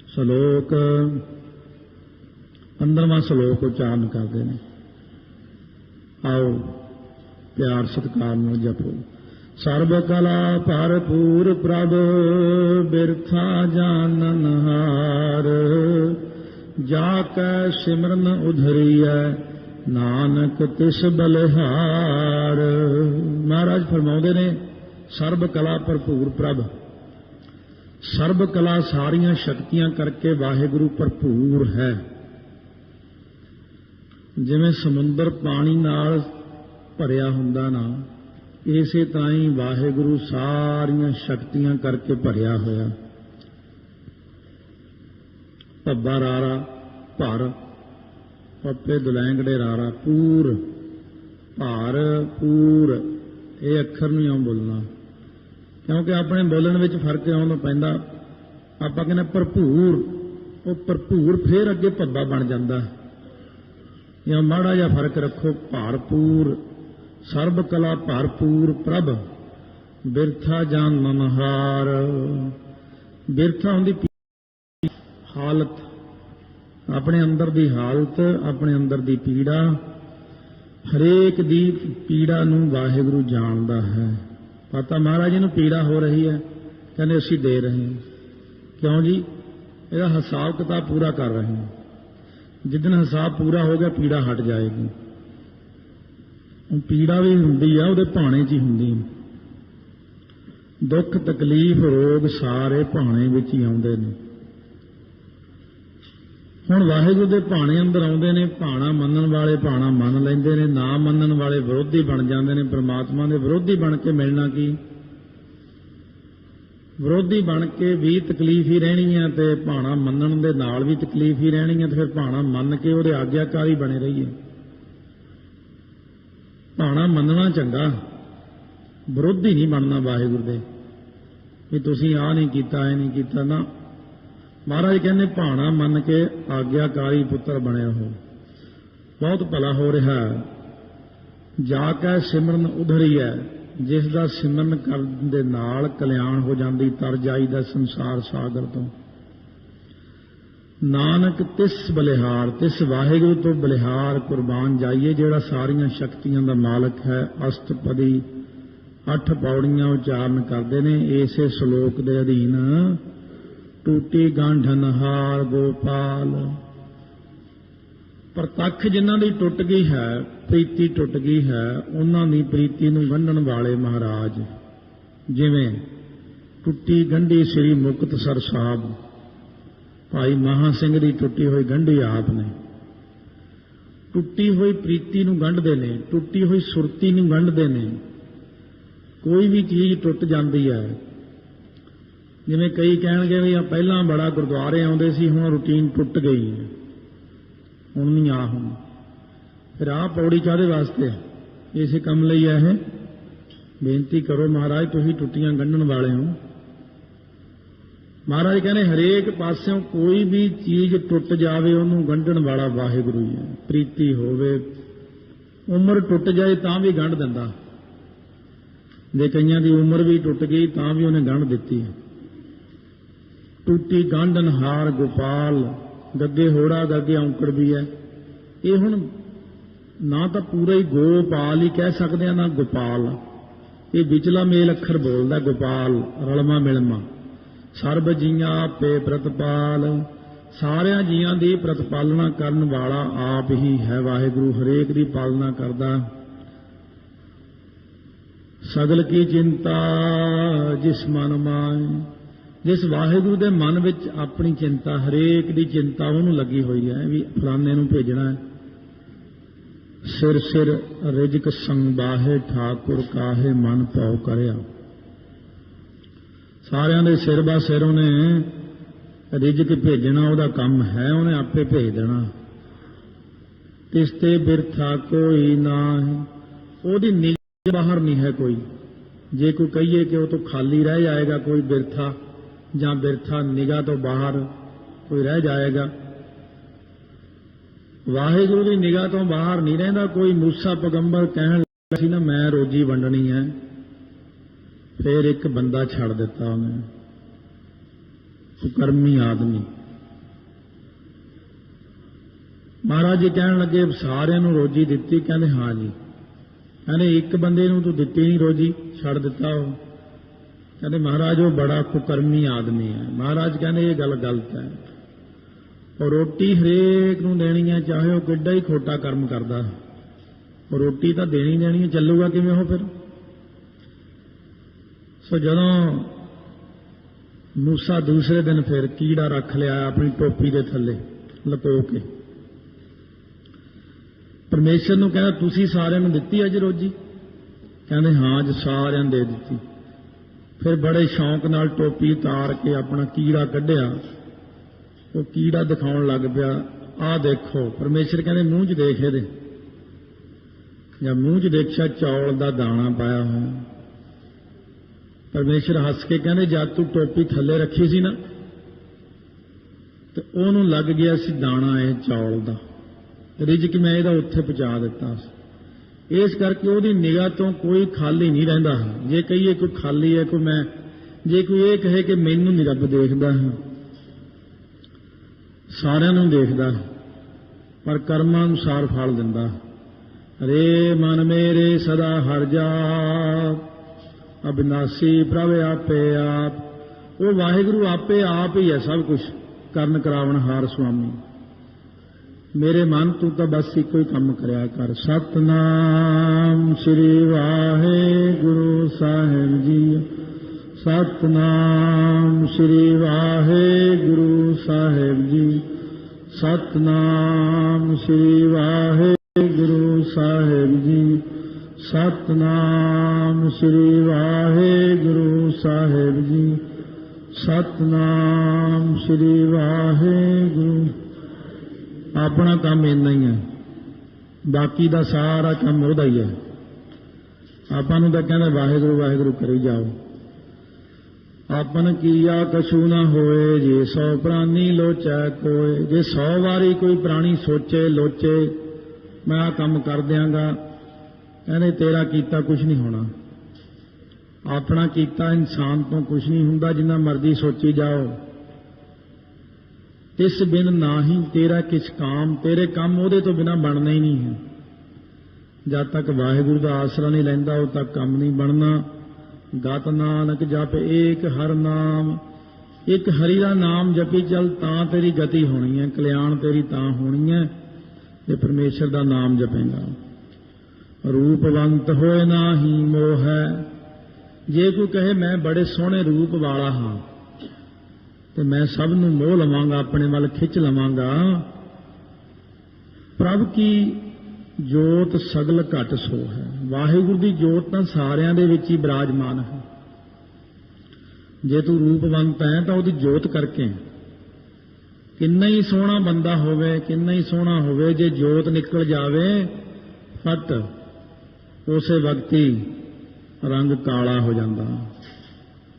ਸ਼ਲੋਕ 15ਵਾਂ ਸ਼ਲੋਕ ਉਚਾਰਨ ਕਰਦੇ ਨੇ। ਆਓ ਪਿਆਰ ਸਤਿਕਾਰ ਨਾਲ ਜਪੋ। ਸਰਬ ਕਲਾ ਭਰਪੂਰ ਪ੍ਰਭ ਬਿਰਥਾ ਜਾਣਨ ਹਾਰ, ਜਾ ਕੈ ਸਿਮਰਨ ਉਧਰੀਐ ਨਾਨਕ ਤਿਸ ਬਲਿਹਾਰ। ਮਹਾਰਾਜ ਫਰਮਾਉਂਦੇ ਨੇ ਸਰਬ ਕਲਾ ਭਰਪੂਰ ਪ੍ਰਭ, ਸਰਬ ਕਲਾ ਸਾਰੀਆਂ ਸ਼ਕਤੀਆਂ ਕਰਕੇ ਵਾਹਿਗੁਰੂ ਭਰਪੂਰ ਹੈ। ਜਿਵੇਂ ਸਮੁੰਦਰ ਪਾਣੀ ਨਾਲ ਭਰਿਆ ਹੁੰਦਾ ਨਾ, ਇਸੇ ਤਰ੍ਹਾਂ ਹੀ ਵਾਹਿਗੁਰੂ ਸਾਰੀਆਂ ਸ਼ਕਤੀਆਂ ਕਰਕੇ ਭਰਿਆ ਹੋਇਆ। ਭੱਬਾ ਰਾਰਾ ਭਰ, ਪੱਪੇ ਦੁਲੈਂਗੜੇ ਰਾਰਾ ਪੂਰ, ਭਾਰ ਪੂਰ, ਇਹ ਅੱਖਰ ਨਹੀਂ ਆਉਂ ਬੋਲਣਾ, ਕਿਉਂਕਿ ਆਪਣੇ ਬੋਲਣ ਵਿੱਚ ਫਰਕ ਆਉਣ ਪੈਂਦਾ। ਆਪਾਂ ਕਹਿੰਦੇ ਭਰਪੂਰ, ਉਹ ਭਰਪੂਰ ਫੇਰ ਅੱਗੇ ਭੱਬਾ ਬਣ ਜਾਂਦਾ। ਜਾਂ ਮਾੜਾ ਜਿਹਾ ਫਰਕ ਰੱਖੋ, ਭਰਪੂਰ। ਸਰਬ ਕਲਾ ਭਰਪੂਰ ਪ੍ਰਭ ਬਿਰਥਾ ਜਾਨ ਮਨਹਾਰ। ਬਿਰਥਾ ਹੁੰਦੀ ਹਾਲਤ, ਆਪਣੇ ਅੰਦਰ ਦੀ ਹਾਲਤ, ਆਪਣੇ ਅੰਦਰ ਦੀ ਪੀੜਾ। ਹਰੇਕ ਦੀ ਪੀੜਾ ਨੂੰ ਵਾਹਿਗੁਰੂ ਜਾਣਦਾ ਹੈ। ਪਤਾ ਮਹਾਰਾਜ ਜੀ ਨੂੰ ਪੀੜਾ ਹੋ ਰਹੀ ਹੈ, ਕਹਿੰਦੇ ਅਸੀਂ ਦੇ ਰਹੇ ਹਾਂ। ਕਿਉਂ ਜੀ? ਇਹਦਾ ਹਿਸਾਬ ਕਿਤਾਬ ਪੂਰਾ ਕਰ ਰਹੇ ਹਾਂ। ਜਿੱਦਣ ਹਿਸਾਬ ਪੂਰਾ ਹੋ ਗਿਆ ਪੀੜਾ ਹਟ ਜਾਏਗੀ। ਪੀੜਾ ਵੀ ਹੁੰਦੀ ਆ, ਉਹਦੇ ਭਾਣੇ 'ਚ ਹੀ ਹੁੰਦੀ। ਦੁੱਖ ਤਕਲੀਫ ਰੋਗ ਸਾਰੇ ਭਾਣੇ ਵਿੱਚ ਹੀ ਆਉਂਦੇ ਨੇ। ਹੁਣ ਵਾਹਿਗੁਰੂ ਦੇ ਭਾਣੇ ਅੰਦਰ ਆਉਂਦੇ ਨੇ। ਭਾਣਾ ਮੰਨਣ ਵਾਲੇ ਭਾਣਾ ਮੰਨ ਲੈਂਦੇ ਨੇ, ਨਾ ਮੰਨਣ ਵਾਲੇ ਵਿਰੋਧੀ ਬਣ ਜਾਂਦੇ ਨੇ। ਪਰਮਾਤਮਾ ਦੇ ਵਿਰੋਧੀ ਬਣ ਕੇ ਮਿਲਣਾ ਕੀ? ਵਿਰੋਧੀ ਬਣ ਕੇ ਵੀ ਤਕਲੀਫ ਹੀ ਰਹਿਣੀ ਹੈ, ਤੇ ਭਾਣਾ ਮੰਨਣ ਦੇ ਨਾਲ ਵੀ ਤਕਲੀਫ ਹੀ ਰਹਿਣੀ ਹੈ। ਤੇ ਫਿਰ ਭਾਣਾ ਮੰਨ ਕੇ ਉਹਦੇ ਆਗਿਆਕਾਰੀ ਬਣੇ ਰਹੀਏ। ਭਾਣਾ ਮੰਨਣਾ ਚੰਗਾ, ਵਿਰੋਧੀ ਨਹੀਂ ਬਣਨਾ ਵਾਹਿਗੁਰੂ ਦੇ, ਵੀ ਤੁਸੀਂ ਆਹ ਨਹੀਂ ਕੀਤਾ, ਇਹ ਨਹੀਂ ਕੀਤਾ ਨਾ। ਮਹਾਰਾਜ ਕਹਿੰਦੇ ਭਾਣਾ ਮੰਨ ਕੇ ਆਗਿਆਕਾਰੀ ਪੁੱਤਰ ਬਣਿਆ ਹੋ, ਬਹੁਤ ਭਲਾ ਹੋ ਰਿਹਾ। ਜਾ ਕੇ ਸਿਮਰਨ ਉਧਰੀ ਹੈ, ਜਿਸ ਦਾ ਸਿਮਰਨ ਕਰਨ ਦੇ ਨਾਲ ਕਲਿਆਣ ਹੋ ਜਾਂਦੀ, ਤਰ ਜਾਈਦਾ ਸੰਸਾਰ ਸਾਗਰ ਤੋਂ। ਨਾਨਕ ਤਿਸ ਬਲਿਹਾਰ, ਤਿਸ ਵਾਹਿਗੁਰੂ ਤੋਂ ਬਲਿਹਾਰ ਕੁਰਬਾਨ ਜਾਈਏ, ਜਿਹੜਾ ਸਾਰੀਆਂ ਸ਼ਕਤੀਆਂ ਦਾ ਮਾਲਕ ਹੈ। ਅਸ਼ਟਪਦੀ 8 ਪੌੜੀਆਂ ਉਚਾਰਨ ਕਰਦੇ ਨੇ ਇਸੇ ਸ਼ਲੋਕ ਦੇ ਅਧੀਨ। ਟੂਟੀ ਗਾਂਢਨ ਹਾਰ ਗੋਪਾਲ, ਪ੍ਰਤੱਖ ਜਿਨ੍ਹਾਂ ਦੀ ਟੁੱਟ ਗਈ ਹੈ, ਪ੍ਰੀਤੀ ਟੁੱਟ ਗਈ ਹੈ, ਉਹਨਾਂ ਦੀ ਪ੍ਰੀਤੀ ਨੂੰ ਗੰਢਣ ਵਾਲੇ ਮਹਾਰਾਜ, ਜਿਵੇਂ ਟੁੱਟੀ ਗੰਢੀ ਸ੍ਰੀ ਮੁਕਤਸਰ ਸਾਹਿਬ ਭਾਈ ਮਹਾਂ ਸਿੰਘ ਦੀ ਟੁੱਟੀ ਹੋਈ ਗੰਢੀ ਆਪ ਨੇ। ਟੁੱਟੀ ਹੋਈ ਪ੍ਰੀਤੀ ਨੂੰ ਗੰਢਦੇ ਨੇ, ਟੁੱਟੀ ਹੋਈ ਸੁਰਤੀ ਨੂੰ ਗੰਢਦੇ ਨੇ। ਕੋਈ ਵੀ ਚੀਜ਼ ਟੁੱਟ ਜਾਂਦੀ ਹੈ, ਜਿਵੇਂ ਕਈ ਕਹਿਣਗੇ ਵੀ ਆ ਪਹਿਲਾਂ ਬੜਾ ਗੁਰਦੁਆਰੇ ਆਉਂਦੇ ਸੀ, ਹੁਣ ਰੂਟੀਨ ਟੁੱਟ ਗਈ ਹੈ, ਹੁਣ ਨਹੀਂ ਆ। ਹੁਣ ਫਿਰ ਆਹ ਪੌੜੀ ਕਾਹਦੇ ਵਾਸਤੇ? ਇਸੇ ਕੰਮ ਲਈ ਹੈ ਇਹ। ਬੇਨਤੀ ਕਰੋ ਮਹਾਰਾਜ, ਤੁਸੀਂ ਟੁੱਟੀਆਂ ਗੰਢਣ ਵਾਲੇ ਹੋ। ਮਹਾਰਾਜ ਕਹਿੰਦੇ ਹਰੇਕ ਪਾਸਿਓਂ ਕੋਈ ਵੀ ਚੀਜ਼ ਟੁੱਟ ਜਾਵੇ ਉਹਨੂੰ ਗੰਢਣ ਵਾਲਾ ਵਾਹਿਗੁਰੂ ਹੀ ਹੈ। ਪ੍ਰੀਤੀ ਹੋਵੇ, ਉਮਰ ਟੁੱਟ ਜਾਏ ਤਾਂ ਵੀ ਗੰਢ ਦਿੰਦਾ। ਜੇ ਕਈਆਂ ਦੀ ਉਮਰ ਵੀ ਟੁੱਟ ਗਈ ਤਾਂ ਵੀ ਉਹਨੇ ਗੰਢ ਦਿੱਤੀ। ਟੁੱਟੀ ਗੰਢਨ ਹਾਰ ਗੋਪਾਲ, ਗੱਗੇ ਹੋੜਾ ਗੱਗੇ ਔਂਕੜ ਵੀ ਹੈ। ਇਹ ਹੁਣ ਨਾ ਤਾਂ ਪੂਰਾ ਹੀ ਗੋਪਾਲ ਹੀ ਕਹਿ ਸਕਦੇ ਆ, ਨਾ ਗੋਪਾਲ। ਇਹ ਵਿਚਲਾ ਮੇਲ ਅੱਖਰ ਬੋਲਦਾ ਗੋਪਾਲ, ਰਲਮਾ ਮਿਲਮਾ। ਸਰਬ ਜੀਆਂ ਆਪੇ ਪ੍ਰਤਪਾਲ, ਸਾਰਿਆਂ ਜੀਆਂ ਦੀ ਪ੍ਰਤਪਾਲਨਾ ਕਰਨ ਵਾਲਾ ਆਪ ਹੀ ਹੈ ਵਾਹਿਗੁਰੂ। ਹਰੇਕ ਦੀ ਪਾਲਣਾ ਕਰਦਾ। ਸਗਲ ਕੀ ਚਿੰਤਾ ਜਿਸ ਮਨ ਮਾਏ, ਜਿਸ ਵਾਹਿਗੁਰੂ ਦੇ ਮਨ ਵਿੱਚ ਆਪਣੀ ਚਿੰਤਾ, ਹਰੇਕ ਦੀ ਚਿੰਤਾ ਉਹਨੂੰ ਲੱਗੀ ਹੋਈ ਹੈ ਵੀ ਫਲਾਣੇ ਨੂੰ ਭੇਜਣਾ ਹੈ। ਸਿਰ ਸਿਰ ਰਿਜਕ ਸੰਬਾਹੇ ਠਾਕੁਰ ਕਾਹੇ ਮਨ ਪਾਉ ਕਰਿਆ। ਸਾਰਿਆਂ ਦੇ ਸਿਰ ਬਾ ਸਿਰ ਉਹਨੇ ਰਿਜਕ ਭੇਜਣਾ, ਉਹਦਾ ਕੰਮ ਹੈ, ਉਹਨੇ ਆਪੇ ਭੇਜ ਦੇਣਾ। ਤਿਸ ਤੇ ਬਿਰਥਾ ਕੋਈ ਨਾ ਹੈ, ਉਹਦੀ ਨਿਗਾਹ ਬਾਹਰ ਨਹੀਂ ਹੈ ਕੋਈ। ਜੇ ਕੋਈ ਕਹੀਏ ਕਿ ਉਹ ਤੋਂ ਖਾਲੀ ਰਹਿ ਜਾਏਗਾ ਕੋਈ ਬਿਰਥਾ, ਜਾਂ ਬਿਰਥਾ ਨਿਗਾਹ ਤੋਂ ਬਾਹਰ ਕੋਈ ਰਹਿ ਜਾਏਗਾ, ਵਾਹਿਗੁਰੂ ਦੀ ਨਿਗਾਹ ਤੋਂ ਬਾਹਰ ਨਹੀਂ ਰਹਿੰਦਾ ਕੋਈ। ਮੂਸਾ ਪੈਗੰਬਰ ਕਹਿਣ ਲੱਗਾ ਸੀ ਨਾ, ਮੈਂ ਰੋਜੀ ਵੰਡਣੀ ਹੈ, ਫਿਰ ਇੱਕ ਬੰਦਾ ਛੱਡ ਦਿੱਤਾ ਉਹਨੇ, ਕੁਕਰਮੀ ਆਦਮੀ। ਮਹਾਰਾਜ ਜੀ ਕਹਿਣ ਲੱਗੇ ਸਾਰਿਆਂ ਨੂੰ ਰੋਜੀ ਦਿੱਤੀ? ਕਹਿੰਦੇ ਹਾਂ ਜੀ। ਕਹਿੰਦੇ ਇੱਕ ਬੰਦੇ ਨੂੰ ਤੂੰ ਦਿੱਤੀ ਨਹੀਂ ਰੋਜੀ, ਛੱਡ ਦਿੱਤਾ ਉਹ? ਕਹਿੰਦੇ ਮਹਾਰਾਜ ਉਹ ਬੜਾ ਕੁਕਰਮੀ ਆਦਮੀ ਹੈ। ਮਹਾਰਾਜ ਕਹਿੰਦੇ ਇਹ ਗੱਲ ਗਲਤ ਹੈ। ਉਹ ਰੋਟੀ ਹਰੇਕ ਨੂੰ ਦੇਣੀ ਹੈ, ਚਾਹੇ ਉਹ ਕਿੱਡਾ ਹੀ ਖੋਟਾ ਕਰਮ ਕਰਦਾ, ਉਹ ਰੋਟੀ ਤਾਂ ਦੇਣੀ ਦੇਣੀ ਹੈ। ਚੱਲੂਗਾ ਕਿਵੇਂ ਉਹ ਫਿਰ? ਸੋ ਜਦੋਂ ਮੂਸਾ ਦੂਸਰੇ ਦਿਨ ਫਿਰ ਕੀੜਾ ਰੱਖ ਲਿਆ ਆਪਣੀ ਟੋਪੀ ਦੇ ਥੱਲੇ ਲੁਕੋ ਕੇ, ਪਰਮੇਸ਼ਰ ਨੂੰ ਕਹਿੰਦਾ ਤੁਸੀਂ ਸਾਰਿਆਂ ਨੂੰ ਦਿੱਤੀ ਅੱਜ ਰੋਜੀ? ਕਹਿੰਦੇ ਹਾਂ ਅੱਜ ਸਾਰਿਆਂ ਨੂੰ ਦੇ ਦਿੱਤੀ। ਫਿਰ ਬੜੇ ਸ਼ੌਂਕ ਨਾਲ ਟੋਪੀ ਉਤਾਰ ਕੇ ਆਪਣਾ ਕੀੜਾ ਕੱਢਿਆ, ਉਹ ਕੀੜਾ ਦਿਖਾਉਣ ਲੱਗ ਪਿਆ, ਆਹ ਦੇਖੋ। ਪਰਮੇਸ਼ਰ ਕਹਿੰਦੇ ਮੂੰਹ 'ਚ ਦੇਖ ਇਹਦੇ। ਜਾਂ ਮੂੰਹ 'ਚ ਦੇਖਿਆ ਚੌਲ ਦਾ ਦਾਣਾ ਪਾਇਆ ਹੋਇਆ। ਪਰਮੇਸ਼ਰ ਹੱਸ ਕੇ ਕਹਿੰਦੇ ਜਦ ਤੂੰ ਟੋਪੀ ਥੱਲੇ ਰੱਖੀ ਸੀ ਨਾ, ਤੇ ਉਹਨੂੰ ਲੱਗ ਗਿਆ ਸੀ ਦਾਣਾ ਇਹ ਚੌਲ ਦਾ, ਰਿਜ਼ਕ ਮੈਂ ਇਹਦਾ ਉੱਥੇ ਪਹੁੰਚਾ ਦਿੱਤਾ ਸੀ। ਇਸ ਕਰਕੇ ਉਹਦੀ ਨਿਗਾਹ ਤੋਂ ਕੋਈ ਖਾਲੀ ਨਹੀਂ ਰਹਿੰਦਾ। ਜੇ ਕਹੀਏ ਕੋਈ ਖਾਲੀ ਹੈ, ਕੋਈ ਮੈਂ, ਜੇ ਕੋਈ ਇਹ ਕਹੇ ਕਿ ਮੈਨੂੰ ਨਹੀਂ ਰੱਬ ਦੇਖਦਾ, ਸਾਰਿਆਂ ਨੂੰ ਦੇਖਦਾ, ਪਰ ਕਰਮਾਂ ਅਨੁਸਾਰ ਫਲ ਦਿੰਦਾ। ਰੇ ਮਨ ਮੇਰੇ ਸਦਾ ਹਰ ਜਾਪ, ਅਬਿਨਾਸੀ ਪ੍ਰਭ ਆਪੇ ਆਪ। ਉਹ ਵਾਹਿਗੁਰੂ ਆਪੇ ਆਪ ਹੀ ਹੈ ਸਭ ਕੁਝ ਕਰਨ ਕਰਾਵਣ ਹਾਰ ਸੁਆਮੀ। ਮੇਰੇ ਮਨ ਤੂੰ ਤਾਂ ਬਸ ਇੱਕੋ ਹੀ ਕੰਮ ਕਰਿਆ ਕਰ। ਸਤਨਾਮ ਸ੍ਰੀ ਵਾਹਿਗੁਰੂ ਸਾਹਿਬ ਜੀ, ਸਤਨਾਮ ਸ੍ਰੀ ਵਾਹਿਗੁਰੂ ਸਾਹਿਬ ਜੀ, ਸਤਨਾਮ ਸ੍ਰੀ ਵਾਹਿਗੁਰੂ ਸਾਹਿਬ ਜੀ, ਸਤਨਾਮ ਸ੍ਰੀ ਵਾਹਿਗੁਰੂ ਸਾਹਿਬ ਜੀ, ਸਤਨਾਮ ਸ੍ਰੀ ਵਾਹਿਗੁਰੂ। ਆਪਣਾ ਕੰਮ ਇੰਨਾ ਹੀ ਹੈ, ਬਾਕੀ ਦਾ ਸਾਰਾ ਕੰਮ ਉਹਦਾ ਹੀ ਹੈ। ਆਪਾਂ ਨੂੰ ਤਾਂ ਕਹਿੰਦਾ ਵਾਹਿਗੁਰੂ ਵਾਹਿਗੁਰੂ ਕਰੀ ਜਾਓ। ਆਪਨ ਕੀਆ ਕਛੂ ਨਾ ਹੋਏ, ਜੇ 100 ਪ੍ਰਾਨੀ ਲੋਚੈ ਕੋਏ। ਜੇ 100 ਵਾਰੀ ਕੋਈ ਪ੍ਰਾਣੀ ਸੋਚੇ ਲੋਚੇ ਮੈਂ ਆਹ ਕੰਮ ਕਰ ਦਿਆਂਗਾ, ਕਹਿੰਦੇ ਤੇਰਾ ਕੀਤਾ ਕੁਝ ਨਹੀਂ ਹੋਣਾ। ਆਪਣਾ ਕੀਤਾ ਇਨਸਾਨ ਤੋਂ ਕੁਝ ਨਹੀਂ ਹੁੰਦਾ, ਜਿੰਨਾ ਮਰਜ਼ੀ ਸੋਚੀ ਜਾਓ। ਇਸ ਬਿਨ ਨਾਹੀ ਤੇਰਾ ਕਿਛ ਕਾਮ, ਤੇਰੇ ਕੰਮ ਉਹਦੇ ਤੋਂ ਬਿਨਾਂ ਬਣਨਾ ਹੀ ਨਹੀਂ ਹੈ। ਜਦ ਤੱਕ ਵਾਹਿਗੁਰੂ ਦਾ ਆਸਰਾ ਨਹੀਂ ਲੈਂਦਾ ਉਦ ਤੱਕ ਕੰਮ ਨਹੀਂ ਬਣਨਾ। ਗਤ ਨਾਨਕ ਜਪ ਏਕ ਹਰ ਨਾਮ, ਇੱਕ ਹਰੀ ਦਾ ਨਾਮ ਜਪੀ ਚੱਲ ਤਾਂ ਤੇਰੀ ਗਤੀ ਹੋਣੀ ਹੈ, ਕਲਿਆਣ ਤੇਰੀ ਤਾਂ ਹੋਣੀ ਹੈ ਜੇ ਪਰਮੇਸ਼ਰ ਦਾ ਨਾਮ ਜਪੇਗਾ। ਰੂਪਵੰਤ ਹੋਏ ਨਾਹੀ ਮੋਹ ਹੈ। ਜੇ ਕੋਈ ਕਹੇ ਮੈਂ ਬੜੇ ਸੋਹਣੇ ਰੂਪ ਵਾਲਾ ਹਾਂ ਤੇ ਮੈਂ ਸਭ ਨੂੰ ਮੋਹ ਲਵਾਂਗਾ, ਆਪਣੇ ਵੱਲ ਖਿੱਚ ਲਵਾਂਗਾ। ਪ੍ਰਭ ਕੀ ਜੋਤ ਸਗਲ ਘਟ ਸੋ ਹੈ। ਵਾਹਿਗੁਰੂ ਦੀ ਜੋਤ ਤਾਂ ਸਾਰਿਆਂ ਦੇ ਵਿੱਚ ਹੀ ਬਿਰਾਜਮਾਨ ਹੈ। ਜੇ ਤੂੰ ਰੂਪਵੰਤ ਹੈ ਤਾਂ ਉਹਦੀ ਜੋਤ ਕਰਕੇ, ਕਿੰਨਾ ਹੀ ਸੋਹਣਾ ਬੰਦਾ ਹੋਵੇ, ਕਿੰਨਾ ਹੀ ਸੋਹਣਾ ਹੋਵੇ, ਜੇ ਜੋਤ ਨਿਕਲ ਜਾਵੇ ਫਟ ਉਸੇ ਵਕਤ ਹੀ ਰੰਗ ਕਾਲਾ ਹੋ ਜਾਂਦਾ,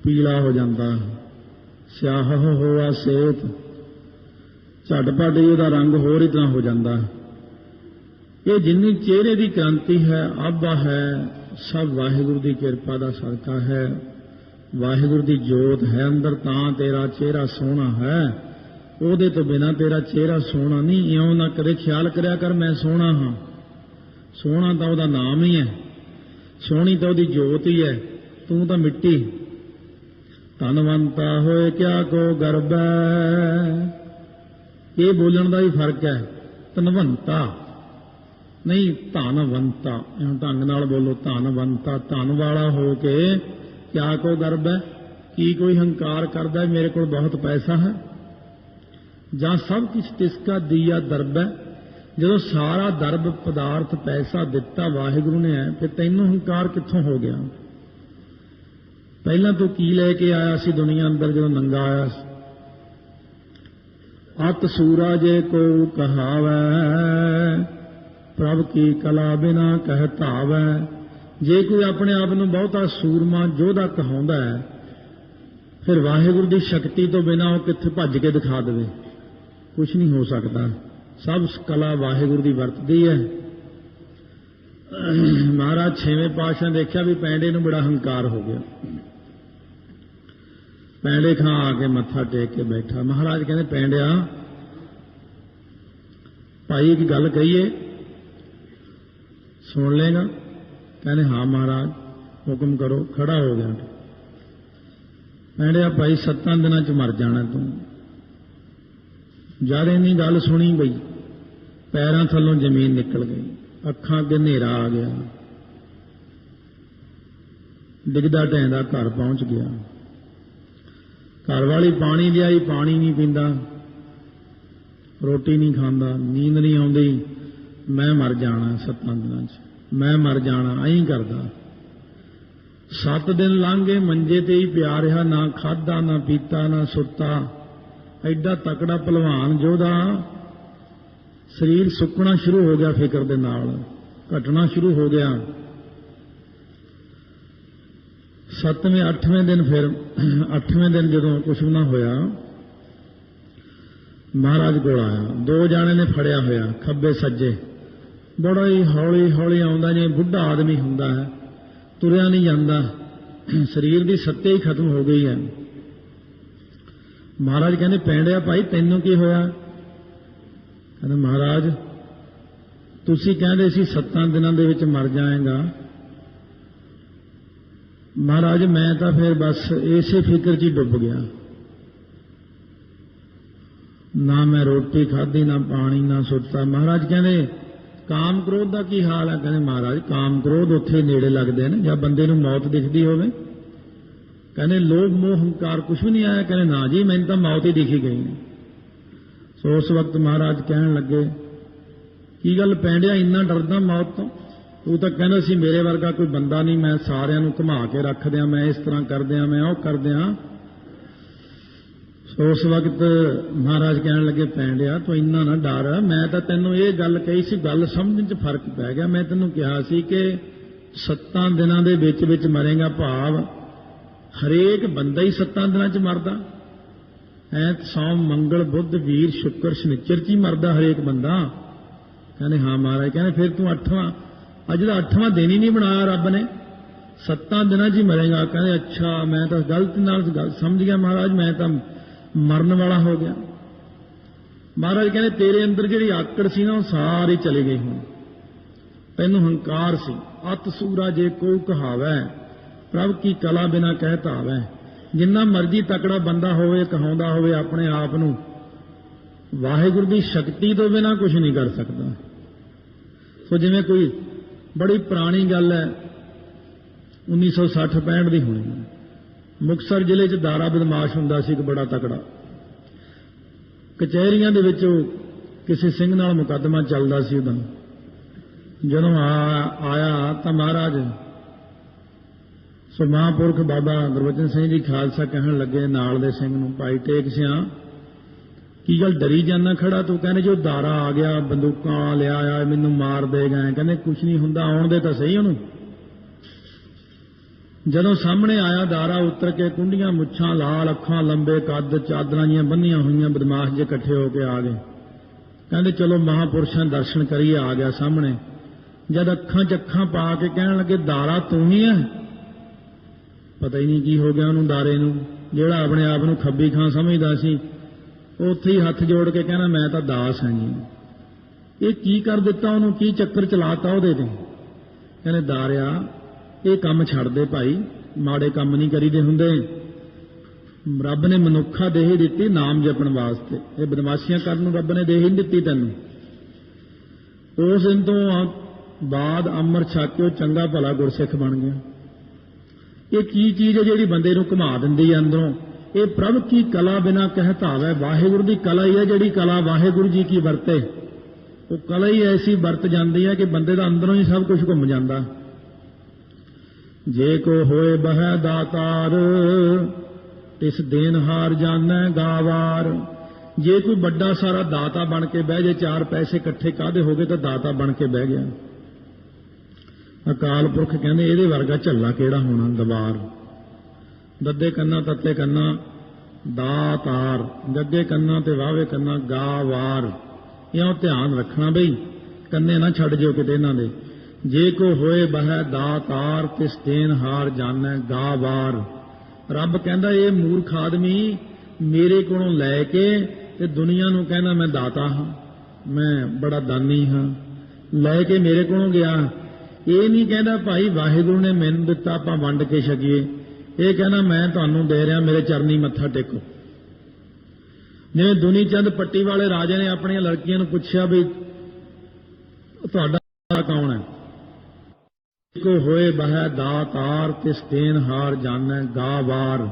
ਪੀਲਾ ਹੋ ਜਾਂਦਾ, ਸਿਆਹ ਹੋਆ ਸੇਤ, ਝਟਪਟ ਹੀ ਉਹਦਾ ਰੰਗ ਹੋਰ ਹੀ ਤਰ੍ਹਾਂ ਹੋ ਜਾਂਦਾ। ਇਹ ਜਿੰਨੀ ਚਿਹਰੇ ਦੀ ਕ੍ਰਾਂਤੀ ਹੈ, ਆਭਾ ਹੈ, ਸਭ ਵਾਹਿਗੁਰੂ ਦੀ ਕਿਰਪਾ ਦਾ ਸਦਕਾ ਹੈ। ਵਾਹਿਗੁਰੂ ਦੀ ਜੋਤ ਹੈ ਅੰਦਰ, ਤਾਂ ਤੇਰਾ ਚਿਹਰਾ ਸੋਹਣਾ ਹੈ। ਉਹਦੇ ਤੋਂ ਬਿਨਾਂ ਤੇਰਾ ਚਿਹਰਾ ਸੋਹਣਾ ਨਹੀਂ। ਇਉਂ ਨਾ ਕਦੇ ਖਿਆਲ ਕਰਿਆ ਕਰ ਮੈਂ ਸੋਹਣਾ ਹਾਂ। ਸੋਹਣਾ ਤਾਂ ਉਹਦਾ ਨਾਮ ਹੀ ਹੈ, ਸੋਹਣੀ ਤਾਂ ਉਹਦੀ ਜੋਤ ਹੀ ਹੈ। ਤੂੰ ਤਾਂ ਮਿੱਟੀ। ਧਨਵੰਤਾ ਹੋਏ ਕਿਆ ਕੋ ਗਰਬੈ। ਇਹ ਬੋਲਣ ਦਾ ਵੀ ਫਰਕ ਹੈ। ਧਨਵੰਤਾ ਨਹੀਂ, ਧਨਵੰਤਾ। ਇਉਂ ਢੰਗ ਨਾਲ ਬੋਲੋ, ਧਨਵੰਤਾ। ਧਨ ਵਾਲਾ ਹੋ ਕੇ ਕਿਆ ਕੋ ਗਰਬ ਹੈ। ਕੀ ਕੋਈ ਹੰਕਾਰ ਕਰਦਾ ਮੇਰੇ ਕੋਲ ਬਹੁਤ ਪੈਸਾ ਹੈ, ਜਾਂ ਸਭ ਕੁਝ ਤਿਸਕਾ ਦੀਆ ਦਰਬ ਹੈ। ਜਦੋਂ ਸਾਰਾ ਦਰਬ ਪਦਾਰਥ ਪੈਸਾ ਦਿੱਤਾ ਵਾਹਿਗੁਰੂ ਨੇ ਹੈ, ਫਿਰ ਤੈਨੂੰ ਹੰਕਾਰ ਕਿੱਥੋਂ ਹੋ ਗਿਆ? ਪਹਿਲਾਂ ਤੂੰ ਕੀ ਲੈ ਕੇ ਆਇਆ ਸੀ ਦੁਨੀਆ ਅੰਦਰ ਜਦੋਂ ਨੰਗਾ ਆਇਆ ਸੀ? ਅਤ ਸੂਰਾ ਜੇ ਕੋ ਕਹਾਵੈ, ਪ੍ਰਭ ਕੀ ਕਲਾ ਬਿਨਾ ਕਹਿ ਧਾਵੈ। ਜੇ ਕੋਈ ਆਪਣੇ ਆਪ ਨੂੰ ਬਹੁਤਾ ਸੂਰਮਾ ਯੋਧਾ ਕਹਾਉਂਦਾ ਹੈ, ਫਿਰ ਵਾਹਿਗੁਰੂ ਦੀ ਸ਼ਕਤੀ ਤੋਂ ਬਿਨਾਂ ਉਹ ਕਿੱਥੇ ਭੱਜ ਕੇ ਦਿਖਾ ਦੇਵੇ? ਕੁਛ ਨਹੀਂ ਹੋ ਸਕਦਾ। ਸਭ ਕਲਾ ਵਾਹਿਗੁਰੂ ਦੀ ਵਰਤਦੀ ਹੈ। ਮਹਾਰਾਜ ਛੇਵੇਂ ਪਾਤਸ਼ਾਹ ਦੇਖਿਆ ਵੀ ਪੈਂਡੇ ਨੂੰ ਬੜਾ ਹੰਕਾਰ ਹੋ ਗਿਆ। ਪੈਂਡੇ ਖਾਂ ਆ ਕੇ ਮੱਥਾ ਟੇਕ ਕੇ ਬੈਠਾ। ਮਹਾਰਾਜ ਕਹਿੰਦੇ ਪੈਂਡਿਆ ਭਾਈ ਇੱਕ ਗੱਲ ਕਹੀਏ, ਸੁਣ ਲੇਗਾ? ਕਹਿੰਦੇ ਹਾਂ ਮਹਾਰਾਜ ਹੁਕਮ ਕਰੋ। ਖੜਾ ਹੋ ਗਿਆ। ਪੈਂਡਿਆ ਭਾਈ 7 ਦਿਨਾਂ ਚ ਮਰ ਜਾਣਾ ਤੂੰ। ਜਦ ਇੰਨੀ ਗੱਲ ਸੁਣੀ ਬਈ ਪੈਰਾਂ ਥੱਲੋਂ ਜ਼ਮੀਨ ਨਿਕਲ ਗਈ, ਅੱਖਾਂ ਅੱਗੇ ਹਨੇਰਾ ਆ ਗਿਆ, ਡਿੱਗਦਾ ਢਹਿੰਦਾ ਘਰ ਪਹੁੰਚ ਗਿਆ। ਘਰ ਵਾਲੀ ਪਾਣੀ ਲਿਆਈ, ਪਾਣੀ ਨਹੀਂ ਪੀਂਦਾ, ਰੋਟੀ ਨਹੀਂ ਖਾਂਦਾ, ਨੀਂਦ ਨਹੀਂ ਆਉਂਦੀ। ਮੈਂ ਮਰ ਜਾਣਾ 7 ਦਿਨਾਂ ਚ, ਮੈਂ ਮਰ ਜਾਣਾ, ਐਂ ਕਰਦਾ। 7 ਦਿਨ ਲੰਘ ਗਏ, ਮੰਜੇ ਤੇ ਹੀ ਪਿਆ ਰਿਹਾ, ਨਾ ਖਾਧਾ ਨਾ ਪੀਤਾ ਨਾ ਸੁੱਤਾ। ਐਡਾ ਤਕੜਾ ਭਲਵਾਨ ਯੋਧਾ, ਸਰੀਰ ਸੁੱਕਣਾ ਸ਼ੁਰੂ ਹੋ ਗਿਆ, ਫਿਕਰ ਦੇ ਨਾਲ ਘਟਣਾ ਸ਼ੁਰੂ ਹੋ ਗਿਆ। 7ਵੇਂ 8ਵੇਂ ਦਿਨ, ਫਿਰ 8ਵੇਂ ਦਿਨ ਜਦੋਂ ਕੁਛ ਨਾ ਹੋਇਆ, ਮਹਾਰਾਜ ਕੋਲ ਆਇਆ। 2 ਜਾਣੇ ਨੇ ਫੜਿਆ ਹੋਇਆ ਖੱਬੇ ਸੱਜੇ। ਬੜਾ ਹੀ ਹੌਲੀ ਹੌਲੀ ਆਉਂਦਾ, ਜਿਵੇਂ ਬੁੱਢਾ ਆਦਮੀ ਹੁੰਦਾ ਹੈ, ਤੁਰਿਆ ਨਹੀਂ ਜਾਂਦਾ, ਸਰੀਰ ਦੀ ਸੱਤੇ ਹੀ ਖਤਮ ਹੋ ਗਈ ਹੈ। ਮਹਾਰਾਜ ਕਹਿੰਦੇ ਪੈਂਡਿਆ ਭਾਈ ਤੈਨੂੰ ਕੀ ਹੋਇਆ? ਕਹਿੰਦਾ ਮਹਾਰਾਜ ਤੁਸੀਂ ਕਹਿੰਦੇ ਸੀ 7 ਦਿਨਾਂ ਦੇ ਵਿੱਚ ਮਰ ਜਾਏਗਾ। ਮਹਾਰਾਜ ਮੈਂ ਤਾਂ ਫਿਰ ਬਸ ਇਸੇ ਫਿਕਰ 'ਚ ਹੀ ਡੁੱਬ ਗਿਆ। ਨਾ ਮੈਂ ਰੋਟੀ ਖਾਧੀ, ਨਾ ਪਾਣੀ, ਨਾ ਸੁੱਤਾ। ਮਹਾਰਾਜ ਕਹਿੰਦੇ ਕਾਮ ਕ੍ਰੋਧ ਦਾ ਕੀ ਹਾਲ ਹੈ? ਕਹਿੰਦੇ ਮਹਾਰਾਜ ਕਾਮ ਕ੍ਰੋਧ ਉੱਥੇ ਨੇੜੇ ਲੱਗਦੇ ਨੇ ਜਾਂ ਬੰਦੇ ਨੂੰ ਮੌਤ ਦਿਖਦੀ ਹੋਵੇ। ਕਹਿੰਦੇ ਲੋਭ ਮੋਹ ਹੰਕਾਰ ਕੁਛ ਵੀ ਨਹੀਂ ਆਇਆ? ਕਹਿੰਦੇ ਨਾ ਜੀ, ਮੈਨੂੰ ਤਾਂ ਮੌਤ ਹੀ ਦਿਖੀ ਗਈ। ਸੋ ਉਸ ਵਕਤ ਮਹਾਰਾਜ ਕਹਿਣ ਲੱਗੇ ਕੀ ਗੱਲ ਪੈਂਡਿਆ ਇੰਨਾ ਡਰਦਾ ਮੌਤ ਤੋਂ? ਤੂੰ ਤਾਂ ਕਹਿੰਦਾ ਸੀ ਮੇਰੇ ਵਰਗਾ ਕੋਈ ਬੰਦਾ ਨਹੀਂ, ਮੈਂ ਸਾਰਿਆਂ ਨੂੰ ਘੁਮਾ ਕੇ ਰੱਖ ਦਿਆਂ, ਮੈਂ ਇਸ ਤਰ੍ਹਾਂ ਕਰ ਦਿਆਂ, ਮੈਂ ਉਹ ਕਰ ਦਿਆਂ। ਸੋ ਉਸ ਵਕਤ ਮਹਾਰਾਜ ਕਹਿਣ ਲੱਗੇ ਪੈਂਡਿਆ ਤੂੰ ਇੰਨਾ ਨਾ ਡਰ, ਮੈਂ ਤਾਂ ਤੈਨੂੰ ਇਹ ਗੱਲ ਕਹੀ ਸੀ, ਗੱਲ ਸਮਝਣ 'ਚ ਫਰਕ ਪੈ ਗਿਆ। ਮੈਂ ਤੈਨੂੰ ਕਿਹਾ ਸੀ ਕਿ 7 ਦਿਨਾਂ ਦੇ ਵਿੱਚ ਵਿੱਚ ਮਰੇਗਾ, ਭਾਵ ਹਰੇਕ ਬੰਦਾ ਹੀ 7 ਦਿਨਾਂ 'ਚ ਮਰਦਾ। ਐਤ ਸੋਮ ਮੰਗਲ ਬੁੱਧ ਵੀਰ ਸ਼ੁੱਕਰ ਸ਼ਨੀਚਰ 'ਚ ਹੀ ਮਰਦਾ ਹਰੇਕ ਬੰਦਾ। ਕਹਿੰਦੇ ਹਾਂ ਮਹਾਰਾਜ। ਕਹਿੰਦੇ ਫਿਰ ਤੂੰ 8ਵਾਂ, ਅੱਜ ਦਾ 8ਵਾਂ ਦਿਨ ਹੀ ਨਹੀਂ ਬਣਾਇਆ ਰੱਬ ਨੇ, 7 ਦਿਨਾਂ 'ਚ ਹੀ ਮਰੇਗਾ। ਕਹਿੰਦੇ ਅੱਛਾ, ਮੈਂ ਤਾਂ ਗਲਤੀ ਨਾਲ ਗੱਲ ਸਮਝ ਗਿਆ ਮਹਾਰਾਜ, ਮੈਂ ਤਾਂ ਮਰਨ ਵਾਲਾ ਹੋ ਗਿਆ। ਮਹਾਰਾਜ ਕਹਿੰਦੇ ਤੇਰੇ ਅੰਦਰ ਜਿਹੜੀ ਆਕੜ ਸੀ ਨਾ ਉਹ ਸਾਰੀ ਚਲੀ ਗਈ। ਹੁਣ ਤੈਨੂੰ ਹੰਕਾਰ ਸੀ। ਅਤ ਸੂਰਾ ਜੇ ਕੋ ਕਹਾਵੈ, ਪ੍ਰਭ ਕੀ ਕਲਾ ਬਿਨਾ ਕਹਿ ਧਾਵੈ। ਜਿੰਨਾ ਮਰਜੀ ਤਕੜਾ ਬੰਦਾ ਹੋਵੇ, ਕਹਾਉਂਦਾ ਹੋਵੇ ਆਪਣੇ ਆਪ ਨੂੰ, ਵਾਹਿਗੁਰੂ ਦੀ ਸ਼ਕਤੀ ਤੋਂ ਬਿਨਾ ਕੁਝ ਨਹੀਂ ਕਰ ਸਕਦਾ। सो जिवें कोई बड़ी पुरानी गल है 1960-65 की होनी है। मुक्तसर जिले च दारा बदमाश हुंदा सी, एक बड़ा तकड़ा। कचहरियां दे विच किसी सिंह नाल मुकदमा चलदा सी। उदों जदों आया तो महाराज सो महापुरख बाबा गुरबचन सिंह जी खालसा कहन लगे नाल दे सिंह नूं, भाई टेक सिया की गल डरी जाना खड़ा तू? कहने जो दारा आ गया बंदूकां लिया आया मैनू मार देगा। कहने कुछ नहीं हुंदा, आउण दे तां सही उहनूं। जदों सामने आया दारा उतर के, कुंडियां मुछां लाल, अखां लंबे, कद चादरां जिहां बन्नियां होईयां, बदमाश जे इकट्ठे होके आ गए। कहंदे चलो महापुरुषां दर्शन करिए। आ गया सामने। जद अखां च अखां पा के कहण लगे दारा तू ही है? पता ही नहीं की हो गया उन्होंने दारे नूं, जिहड़ा अपने आप नूं खब्बी खां समझदा सी, उत्थे ही हथ जोड़ के कहना मैं तां दास हां जी। ये की कर दिता उन्होंने, की चक्कर चलाता उहदे ते? कहने दारिया ये काम छड़ दे भाई, माड़े काम नहीं करीदे हुंदे। रब ने मनुखा देह दिती नाम जपण वास्ते, ये बदमाशियां करन नूं रब ने देह नहीं दिती तैनूं। उस दिन तो बाद अमर छक के चंगा भला गुरसिख बन गया। ये की चीज़ है जिहड़ी बंदे नूं घुमा दिंदी है अंदरों? ये प्रभ की कला बिना कहतावै, वाहिगुरू की कला ही है जिहड़ी कला वाहिगुरू जी की वरते। वो कला ही ऐसी वरत जाती है कि बंदे दा अंदरों ही सब कुछ घुम जाता। जे को होए बह दातार तिस देनहार जानै गावार। जे कोई बड़ा सारा दाता बन के बह जाए, चार पैसे इकट्ठे काहदे हो गए तो दाता बन के बह गया। अकाल पुरख कहंदे इहदे वर्गा झल्ला किहड़ा होना दवार। दद्दे कन्ना तत्ते कन्ना दातार, गग्गे कन्ना ते वावे कन्ना गावार। इहों ध्यान रखना बई कन्ने ना छड्ड जिओ किते इन्हां दे। जे को होए बह दातार तिस देनहार जानै गावार। रब कहंदा ये मूर्ख आदमी मेरे कोलों लै के ते दुनिया नूं कहना मैं दाता हां, मैं बड़ा दानी हां, लै के मेरे कोलों गया। ये नहीं कहता भाई वाहिगुरू ने मैनूं दिता आपां वंड के छकीए। ये कहना मैं तुहानूं दे रहा, मेरे चरनी मत्था टेको। जिवें दुनी चंद पट्टी वाले राजे ने अपनी लड़कियां नूं पुछया भी तुहाडा कौन है? को होए बह दातार तिस देनहार जानै गावार।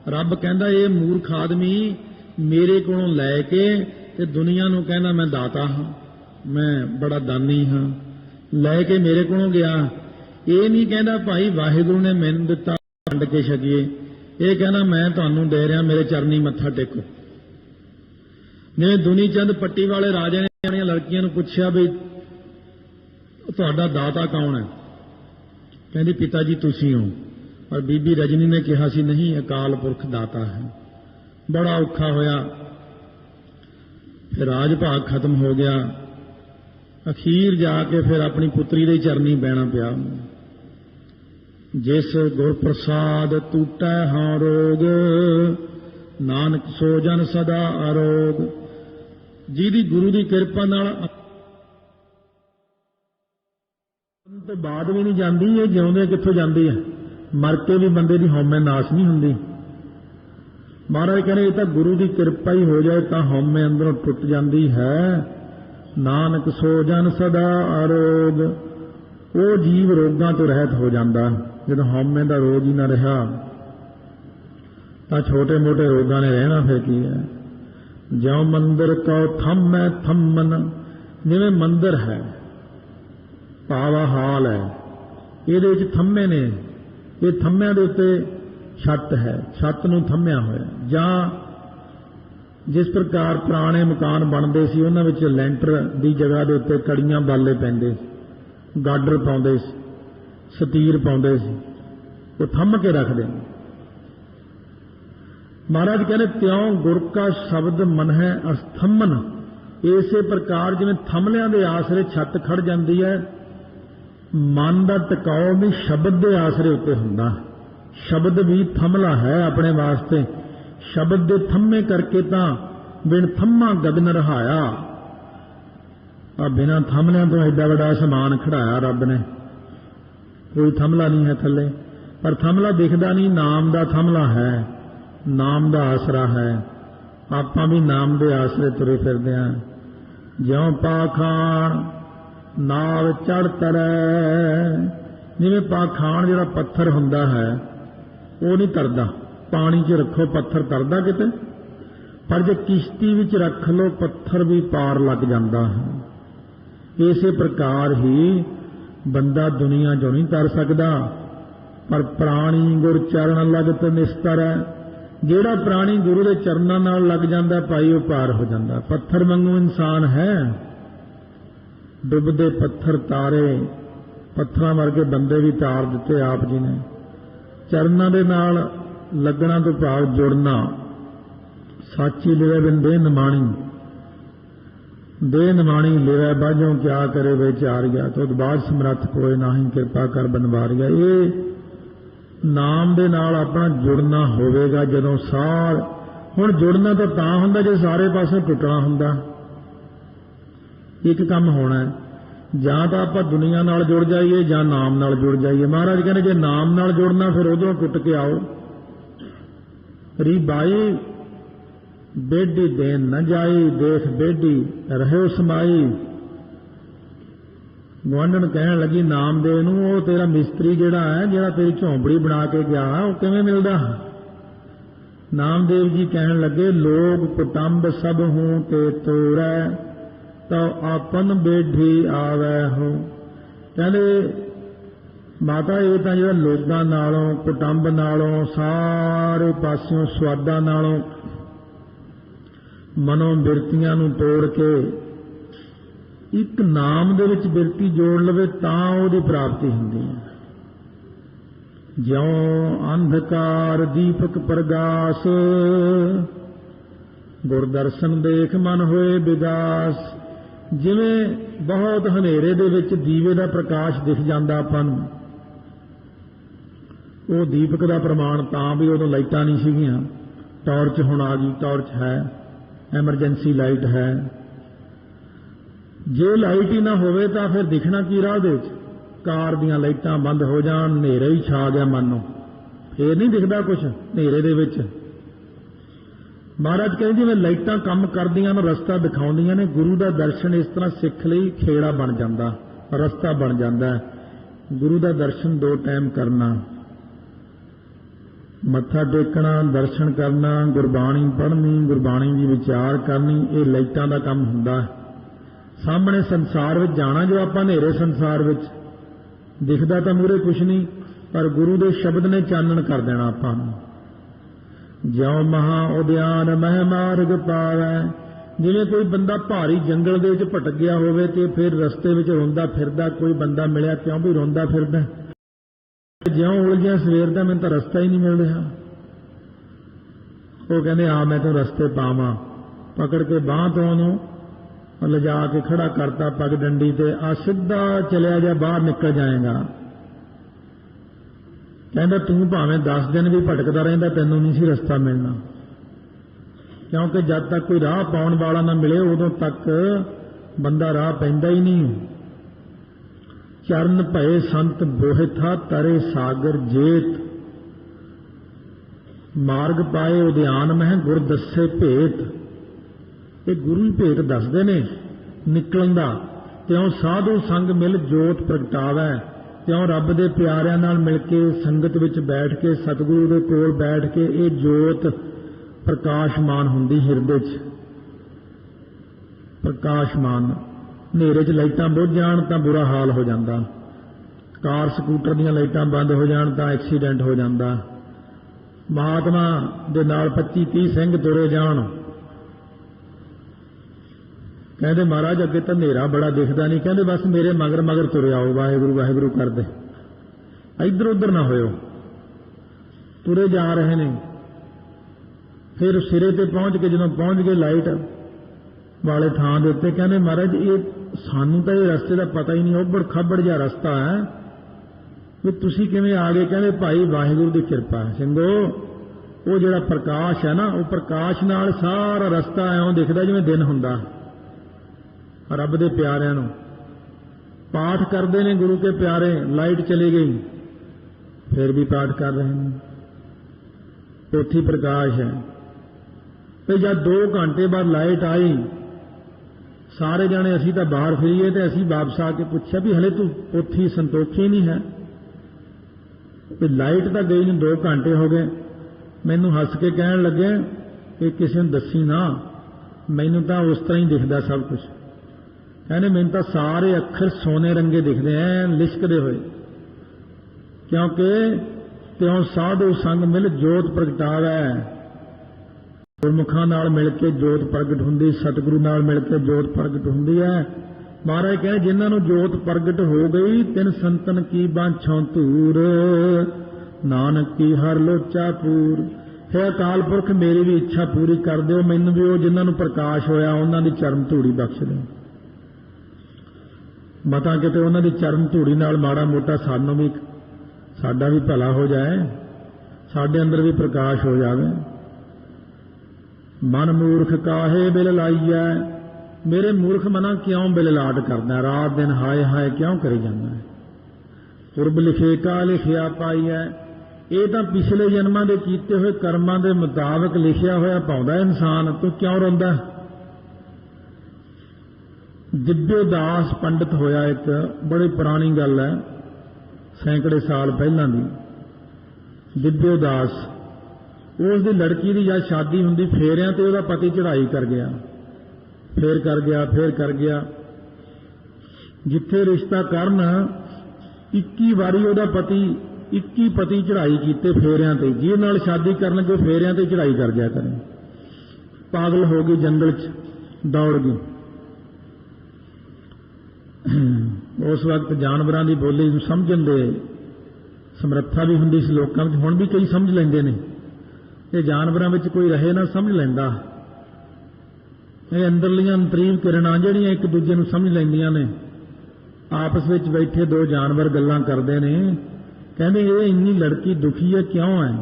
रब कहंदा ये मूर्ख आदमी मेरे कोलों लै के ते दुनिया नूं कहना मैं दाता हां, मैं बड़ा दानी हां, लै के मेरे कोलों गया। ये नहीं कहता भाई वाहिगुरू ने मैनूं दिता वंड के छकीए। ये कहना मैं तुहानूं दे रहा, मेरे चरनी मत्था टेको। जिवें दुनी चंद पट्टी वाले राजे ने अपनी लड़कियां नूं पुछया भी तुहाडा दाता कौन है? कहती पिता जी तुसी हो। और बीबी रजनी ने कहा सी नहीं अकाल पुरख दाता है। बड़ा औखा होया, फिर राज भाग खत्म हो गया। अखीर जाके फिर अपनी पुत्री दे चरनी बहना पिया। जिस गुर प्रसाद टूटै हां रोग, नानक सो जन सदा अरोग। जिहदी गुरु की किरपा नाल तो बाद भी नहीं जाती, ये जिउंदे कित्थों जाती है? मर के भी बंदे की हौमे नाश नहीं हुंदी। महाराज कहने ये तो गुरु की किरपा ही हो जाए तो हौमे अंदरों टुट जाती है। नानक सो जन सदा अरोग। वो जीव रोगां तो रहत हो जाता। जब हौमे का रोग ही ना रहा तो छोटे मोटे रोगां ने रहना फिर की है। ज्यों मंदिर कौ थम्मै थम्मन। जिवें मंदिर है पावा हाल है, ये थम्मे ने, ये थम्मिਆਂ ਦੇ ਉੱਤੇ छत है, छत ਨੂੰ थम्मिਆ ਹੋਇਆ। ਜਾਂ जिस प्रकार पुराने मकान बनते सी उन्हां विच ਲੈਂਟਰ ਦੀ जगह ਦੇ ਉੱਤੇ ਕੜੀਆਂ ਬਾਲੇ ਪੈਂਦੇ, ਗਾਡਰ ਪਾਉਂਦੇ ਸੀ, ਸਤੀਰ ਪਾਉਂਦੇ ਸੀ, ਉਹ ਥੰਮ ਕੇ ਰੱਖਦੇ। महाराज कहते त्यों गुर का शब्द मन है अस्थम्मन। इसे प्रकार जिवें थमलियां दे आसरे छत खड़ जाती है, मन का टिकाव भी शब्द के आसरे उत्ते हुंदा। शब्द भी थमला है अपने वास्ते। शब्द दे थम्मे करके तां बिन थम्मा गगन रहाया। बिना थमलियां तो एडा बड़ा समान खड़ाया रब ने। कोई थमला नहीं है थले, पर थमला दिखदा नहीं, नाम का थमला है, नाम का आसरा है। आपां भी नाम के आसरे तुरे फिरदे हां। ज्यों पाखाण नाव चढ़ तरै। जिवें पाखाण जिहड़ा पत्थर हुंदा है वो नहीं तरदा, पानी च रखो पत्थर तरदा किते, पर जे किश्ती विच रख लो पत्थर भी पार लग जाता है। इसे प्रकार ही बंदा दुनिया चों नहीं तर सकदा, पर प्राणी गुर चरण लगत निस्तर है। जिहड़ा प्राणी गुरु के चरणों नाल लग जाता भाई वो पार हो जाता। पत्थर वांगू इंसान है, डुबदे पत्थर तारे, पत्थरां वर्गे बंदे भी तार दिते आप जी ने। चरणों के नाल लगना तो भाव जुड़ना। साची लिवे बिन दे निमाणी, दे निमाणी लिवे बाझों क्या करे बेचारिया, तो बाद समरथ कोई नाही कृपा कर बनवारिया। ये नाम दे नाल अपना जुड़ना होवेगा जदों सार। हुण जुड़ना तो तां हुंदा जे सारे पासों टुटना हुंदा। एक काम होना है, जां तां आपां दुनिया नाल जुड़ जाइए जां नाम नाल जुड़ जाइए। महाराज कहने जे नाम नाल जुड़ना फिर उधरों टुट के आओ। री बाई बेडी देन न जाई, देख बेडी रहो समाई। गुआंढण कहण लगी नामदेव नूं, वो तेरा मिस्त्री जिहड़ा है, जिहड़ा तेरी झोंपड़ी बना के गया वो किवें मिलदा। नामदेव जी कहण लगे लोग कुटुंब सब हूं ते तोरै, तो आपन बेढी आवै हो। कहंदे माता ये तां जिहड़ा लोगां नालों कुटुंब नालों सारे पासियों स्वादां नालों मनों बिरतियां नूं तोड़ के एक नाम दे विच बिरती जोड़ लवे तां उहदी प्राप्ति हुंदी है। ज्यों अंधकार दीपक प्रगास, गुरदर्शन देख मन होए विगास। जिवें बहुत हनेरे दे विच दीवे दा प्रकाश दिख जांदा आपां नूं, वो दीपक दा प्रमाण तां भी उदों लाइटां नहीं सीगियां, टॉर्च हुण आ गई, टॉर्च है, एमरजेंसी लाइट है। जे लाइट ही ना होवे तां फिर दिखना की राह दे विच। कार दीयां लाइटां बंद हो जाण, हनेरा ही छा गया मन नूं, फिर नहीं दिखदा कुछ हनेरे दे विच। महाराज कहंदे जिवें लाइटां काम करदियां ने, रस्ता दिखाउंदियां ने, गुरु दा दर्शन इस तरह सिख लई खेड़ा बन जांदा, रस्ता बन जांदा है। गुरु दा दर्शन दो टाइम करना, मत्था टेकना, दर्शन करना, गुरबाणी पढ़नी, गुरबाणी दी विचार करनी, ये लाइटां दा काम हुंदा है। सामने संसार विच जाना, जो आपां हनेरे संसार विच दिखदा तां मूहरे कुछ नहीं, पर गुरु दे शब्द ने चानण कर देना आपां नूं। ज्यों महा उद्यान मह मार्ग पावै। जिवें कोई बंदा भारी जंगल दे विच भटक गया होवे ते फिर रस्ते विच रोंदा फिरदा कोई बंदा मिलिया, क्यों भी रोंदा फिरदा, ज्यों उलझिया सवेर दा मैनूं तां रस्ता ही नहीं मिल रहा। वो कहंदे आ मैं तो रस्ते पावां, पकड़ के बांह तो ओनूं लिजा के खड़ा करता पग डंडी ते, आ सीधा चलिया जा, बाहर निकल जाएगा। कहंदा तू भावें 10 दिन भी भटकदा रहिंदा तैनूं नहीं सी रस्ता मिलना, क्योंकि जब तक कोई राह पाउण वाला ना मिले उदों तक बंदा राह पैंदा ही नहीं। चरण भये संत बोहिथा तरे सागर जेत, मार्ग पाए उद्यान मह गुर दस्से भेत। ये गुरु ही भेत दसदे ने निकलन दा। त्यों साधु संग मिल जोत प्रगटावै, त्यों रब दे प्यारिਆਂ नाल मिल के संगत विच बैठ के सतगुरु दे कोल बैठ के ये जोत प्रकाशमान हुंदी हिरदे च, प्रकाशमान। हनेरे च लाइटां बुझ जाण तां बुरा हाल हो जांदा, कार ਸਕੂਟਰ ਦੀਆਂ ਲਾਈਟਾਂ ਬੰਦ ਹੋ ਜਾਣ ਤਾਂ ਐਕਸੀਡੈਂਟ ਹੋ ਜਾਂਦਾ। महात्मा दे नाल 25-30 सिंह तुरे जाण, कहते महाराज अगे तो हनेरा बड़ा दिखता नहीं, कहते बस मेरे मगर मगर तुरे आओ, वाहिगुरू वाहिगुरू करदे, इधर उधर ना होयो, तुरे जा रहे ने। फिर सिरे ते पहुंच के जदों पहुंच गए लाइट वाले थां दे उत्ते, कहते महाराज ये सानू तो ये रस्ते का पता ही नहीं, उबड़ खबड़ जिहा रस्ता है, भी तुसीं किवें आ गए। कहते भाई वाहिगुरू की किरपा है सिंघो, वो जिहड़ा प्रकाश है ना, वो प्रकाश नाल सारा रस्ता इउं दिखदा जिवें दिन हुंदा। रब दे प्यारिਆਂ ਨੂੰ पाठ करते ने गुरु के प्यारे, लाइट चली गई फिर भी पाठ कर रहे हैं, पोथी प्रकाश है। फिर जब 2 घंटे बाद लाइट आई सारे जाने असी तो बाहर फिरीए तो असी वापस आके पूछा भी हले तू उत्थे संतोखी नहीं है। तो लाइट तो गई नहीं 2 घंटे हो गए। मैनू हस के कहन लगे कि किसी ने दसी ना, मैनू तो उस तरह ही दिखता सब कुछ। कहने मैनू तो सारे अखर सोने रंगे दिखते हैं लिशकते हुए, क्योंकि त्यों साधु संग मिल जोत प्रगटावै। गुरमुखां नाल मिल के जोत प्रगट हुंदी, सतगुरु नाल मिल के जोत प्रगट हुंदी है। महाराज कहे जिन्हां नूं जोत प्रगट हो गई, तिन संतन की बांछों धूर, नानक की हर लोचा पूर। हे अकाल पुरख मेरी भी इच्छा पूरी कर दिओ, मैनूं भी वो जिन्हां नूं प्रकाश होया उन्हां दी चरण धूड़ी बख्श दिओ। मतां किते उन्हां दी चरण धूड़ी नाल माड़ा मोटा सानूं भी साडा भी भला हो जाए, साडे अंदर भी प्रकाश हो जावे। मन मूर्ख काहे बिल लाइए, मेरे मूर्ख मना क्यों बिल लाट करदा, रात दिन हाय हाय क्यों करी जांदा है। पुरब लिखे का लिखिया पाईए, ये तो पिछले जन्मां दे कीते हुए कर्मां दे मुताबिक लिखिया होया पाउंदा इंसान, तू क्यों रोंदा। दिव्य दास पंडित होया, एक बड़ी पुरानी गल है, सैकड़े साल पहलां दी। दिव्य दास उस दी लड़की दी जद शादी हुंदी, फेरियां ते उहदा पति चढ़ाई कर गया, फिर कर गया, फिर कर गया। जिथे रिश्ता करन 21 वारी उहदा पति 21 पति चढ़ाई कीते फेरियां ते, जिहदे नाल शादी करन को फेरियां ते चढ़ाई कर गया करें। पागल हो गई, जंगल च दौड़ गई। उस वक्त जानवरां दी बोली नूं समझण दे समर्था भी हुंदी सी लोकां विच, हुण भी कई समझ लैंदे ने। ये जानवरां विच कोई रहे ना समझ लैंदा। ये अंदरलियां अंतरीव किरणां जिहड़ियां एक दूजे नूं समझ लैंदियां ने। आपस विच बैठे 2 जानवर गल्लां करदे ने, कहंदे ये इन्नी लड़की दुखी है क्यों है।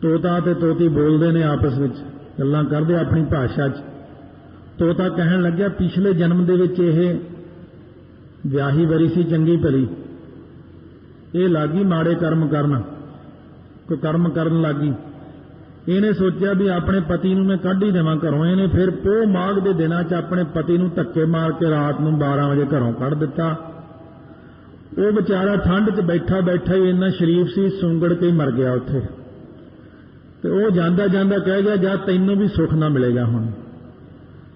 तोता ते तोती बोलदे ने आपस विच, गल्लां करदे अपनी भाषा च। तोता कहण लग्या पिछले जन्म दे विच ये ਵਿਆਹੀ ਵਰੀ ਸੀ ਚੰਗੀ ਭਲੀ, ਇਹ लागी माड़े कर्म करन, कोई कर्म करन लागी। ਇਹਨੇ ਸੋਚਿਆ ਵੀ ਆਪਣੇ ਪਤੀ ਨੂੰ ਮੈਂ ਕੱਢ ਹੀ ਦੇਵਾਂ ਘਰੋਂ। ਇਹਨੇ ਫਿਰ ਪੋਹ ਮਾਘ ਦੇ ਦਿਨਾਂ 'ਚ ਆਪਣੇ ਪਤੀ ਨੂੰ ਧੱਕੇ ਮਾਰ ਕੇ ਰਾਤ ਨੂੰ 12 ਵਜੇ ਘਰੋਂ ਕੱਢ ਦਿੱਤਾ। ਉਹ ਵਿਚਾਰਾ ਠੰਡ 'ਚ ਬੈਠਾ ਬੈਠਾ ਹੀ ਇੰਨਾ ਸ਼ਰੀਫ ਸੀ, ਸੁੰਗੜ ਕੇ ਹੀ ਮਰ ਗਿਆ ਉੱਥੇ। ਤੇ ਉਹ ਜਾਂਦਾ ਜਾਂਦਾ ਕਹਿ ਗਿਆ ਜਾ ਤੈਨੂੰ ਵੀ ਸੁੱਖ ਨਾ ਮਿਲੇਗਾ ਹੁਣ।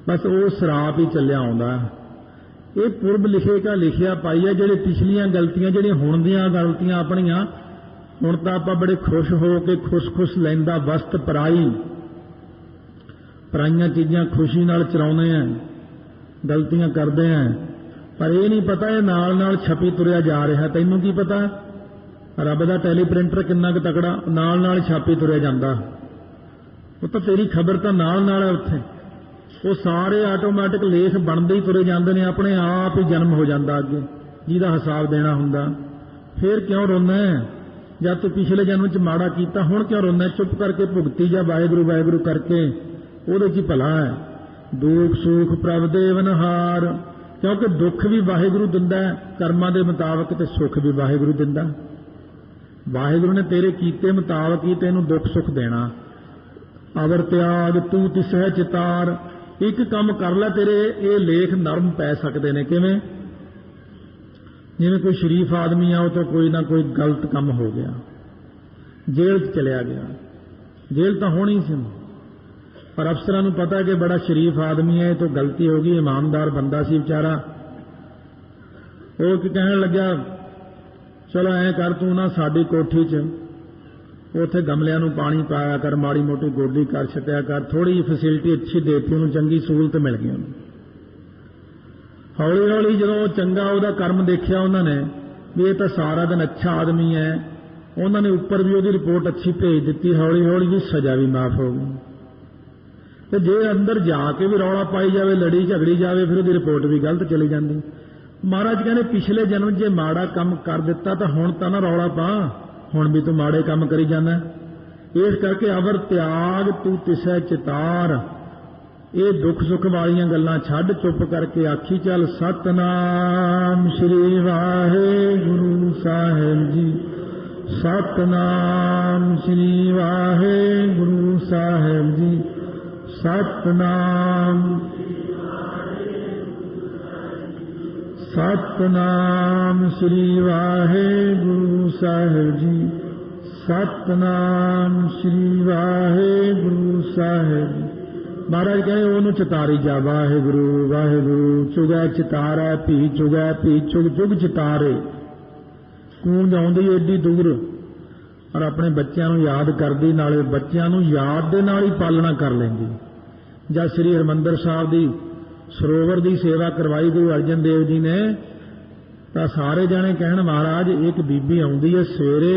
ਬਸ ਉਹ ਸ਼ਰਾਪ ਹੀ ਚੱਲਿਆ ਆਉਂਦਾ। ਇਹ ਪੁਰਬ ਲਿਖੇ ਕਾ ਲਿਖਿਆ ਪਾਈ ਹੈ। ਜਿਹੜੇ ਪਿਛਲੀਆਂ ਗਲਤੀਆਂ, ਜਿਹੜੀਆਂ ਹੁਣ ਦੀਆਂ ਗਲਤੀਆਂ ਆਪਣੀਆਂ, ਹੁਣ ਤਾਂ ਆਪਾਂ ਬੜੇ ਖੁਸ਼ ਹੋ ਕੇ ਖੁਸ਼ ਲੈਂਦਾ ਵਸਤ ਪਰਾਈ, ਪਰਾਈਆਂ ਚੀਜ਼ਾਂ ਖੁਸ਼ੀ ਨਾਲ ਚਰਾਉਂਦੇ ਆ, ਗਲਤੀਆਂ ਕਰਦੇ ਆ। ਪਰ ਇਹ ਨਹੀਂ ਪਤਾ ਇਹ ਨਾਲ ਨਾਲ ਛਪੀ ਤੁਰਿਆ ਜਾ ਰਿਹਾ। ਤੈਨੂੰ ਕੀ ਪਤਾ ਰੱਬ ਦਾ ਟੈਲੀਪ੍ਰਿੰਟਰ ਕਿੰਨਾ ਕੁ ਤਕੜਾ, ਨਾਲ ਨਾਲ ਛਾਪੀ ਤੁਰਿਆ ਜਾਂਦਾ। ਉਹ ਤਾਂ ਤੇਰੀ ਖਬਰ ਤਾਂ ਨਾਲ ਨਾਲ ਹੈ ਉੱਥੇ। ਉਹ ਸਾਰੇ ਆਟੋਮੈਟਿਕ ਲੇਖ ਬਣਦੇ ਹੀ ਤੁਰੇ ਜਾਂਦੇ ਨੇ, ਆਪਣੇ ਆਪ ਹੀ ਜਨਮ ਹੋ ਜਾਂਦਾ ਅੱਗੇ, ਜਿਹਦਾ ਹਿਸਾਬ ਦੇਣਾ ਹੁੰਦਾ। ਫਿਰ ਕਿਉਂ ਰੋਂਦਾ ਜਦ ਤੂੰ ਪਿਛਲੇ ਜਨਮ 'ਚ ਮਾੜਾ ਕੀਤਾ, ਹੁਣ ਕਿਉਂ ਰੋਂਦਾ। ਚੁੱਪ ਕਰਕੇ ਭੁਗਤੀ ਜਾ ਵਾਹਿਗੁਰੂ ਵਾਹਿਗੁਰੂ ਕਰਕੇ, ਉਹਦੇ 'ਚ ਹੀ ਭਲਾ ਹੈ। ਦੁੱਖ ਸੁੱਖ ਪ੍ਰਭ ਦੇਵਨਹਾਰ, ਕਿਉਂਕਿ ਦੁੱਖ ਵੀ ਵਾਹਿਗੁਰੂ ਦਿੰਦਾ ਕਰਮਾਂ ਦੇ ਮੁਤਾਬਕ, ਤੇ ਸੁੱਖ ਵੀ ਵਾਹਿਗੁਰੂ ਦਿੰਦਾ। ਵਾਹਿਗੁਰੂ ਨੇ ਤੇਰੇ ਕੀਤੇ ਮੁਤਾਬਕ ਹੀ ਤੈਨੂੰ ਦੁੱਖ ਸੁੱਖ ਦੇਣਾ। ਅਵਰ ਤਿਆਗ ਤੂੰ ਤਿਸਹਿ ਚਿਤਾਰ, ਇੱਕ ਕੰਮ ਕਰ ਲੈ ਤੇਰੇ ਇਹ ਲੇਖ ਨਰਮ ਪੈ ਸਕਦੇ ਨੇ। ਕਿਵੇਂ? ਜਿਵੇਂ ਕੋਈ ਸ਼ਰੀਫ ਆਦਮੀ ਆ, ਉਹ ਤੋਂ ਕੋਈ ਨਾ ਕੋਈ ਗਲਤ ਕੰਮ ਹੋ ਗਿਆ, ਜੇਲ੍ਹ 'ਚ ਚਲਿਆ ਗਿਆ। ਜੇਲ੍ਹ ਤਾਂ ਹੋਣੀ ਸੀ, ਪਰ ਅਫਸਰਾਂ ਨੂੰ ਪਤਾ ਕਿ ਬੜਾ ਸ਼ਰੀਫ ਆਦਮੀ ਹੈ, ਇਹ ਤੋਂ ਗਲਤੀ ਹੋ ਗਈ, ਇਮਾਨਦਾਰ ਬੰਦਾ ਸੀ ਵਿਚਾਰਾ। ਉਹ ਕੀ ਕਹਿਣ ਲੱਗਿਆ, ਚਲੋ ਐਂ ਕਰ ਤੂੰ ਨਾ ਸਾਡੀ ਕੋਠੀ 'ਚ ਉੱਥੇ ਗਮਲਿਆਂ ਨੂੰ ਪਾਣੀ ਪਾਇਆ ਕਰ, ਮਾੜੀ ਮੋਟੀ ਗੋਡੀ ਕਰ ਛੱਡਿਆ ਕਰ, ਥੋੜੀ ਜਿਹੀ ਫੈਸਿਲਿਟੀ ਅੱਛੀ ਦੇਤੀ ਉਹਨੂੰ, ਚੰਗੀ ਸਹੂਲਤ ਮਿਲ ਗਈ ਉਹਨੂੰ। ਹੌਲੀ ਹੌਲੀ ਜਦੋਂ ਚੰਗਾ ਉਹਦਾ ਕਰਮ ਦੇਖਿਆ ਉਹਨਾਂ ਨੇ ਵੀ ਇਹ ਤਾਂ ਸਾਰਾ ਦਿਨ ਅੱਛਾ ਆਦਮੀ ਹੈ, ਉਹਨਾਂ ਨੇ ਉੱਪਰ ਵੀ ਉਹਦੀ ਰਿਪੋਰਟ ਅੱਛੀ ਭੇਜ ਦਿੱਤੀ। ਹੌਲੀ ਹੌਲੀ ਵੀ ਸਜ਼ਾ ਵੀ ਮਾਫ ਹੋ ਗਈ। ਤੇ ਜੇ ਅੰਦਰ ਜਾ ਕੇ ਵੀ ਰੌਲਾ ਪਾਈ ਜਾਵੇ, ਲੜੀ ਝਗੜੀ ਜਾਵੇ, ਫਿਰ ਉਹਦੀ ਰਿਪੋਰਟ ਵੀ ਗਲਤ ਚਲੀ ਜਾਂਦੀ। ਮਹਾਰਾਜ ਕਹਿੰਦੇ ਪਿਛਲੇ ਜਨਮ ਜੇ ਮਾੜਾ ਕੰਮ ਕਰ ਦਿੱਤਾ ਤਾਂ ਹੁਣ ਤਾਂ ਨਾ ਰੌਲਾ ਪਾ, ਹੁਣ ਵੀ ਤੂੰ ਮਾੜੇ ਕੰਮ ਕਰੀ ਜਾਂਦਾ। ਇਸ ਕਰਕੇ ਅਵਰ ਤਿਆਗ ਤੂੰ ਤਿਸੈ ਚਿਤਾਰ, ਇਹ ਦੁੱਖ ਸੁੱਖ ਵਾਲੀਆਂ ਗੱਲਾਂ ਛੱਡ, ਚੁੱਪ ਕਰਕੇ ਆਖੀ ਚੱਲ ਸਤਨਾਮ ਸ੍ਰੀ ਵਾਹਿਗੁਰੂ ਸਾਹਿਬ ਜੀ, ਸਤਨਾਮ ਸ੍ਰੀ ਵਾਹਿਗੁਰੂ ਸਾਹਿਬ ਜੀ, ਸਤਨਾਮ सतनाम श्री वाहेगुरु साहिब जी। सतनाम श्री वाहेगुरु साहिब जी। महाराज कहे ओनू चितारी जा वाहेगुरु वाहेगुरु। चुगै चितारै भी चुगै भी चुग चुग चितारे। कूंज आउंदी एडी दूर और अपने बच्चों को याद करदी, नाले बच्चों को याद दे नाल ही पालना कर लेंदी। जब श्री हरमंदर साहब की सरोवर की सेवा करवाई गुरु अर्जन देव जी ने, तो सारे जने कहण महाराज एक बीबी आउंदी है सवेरे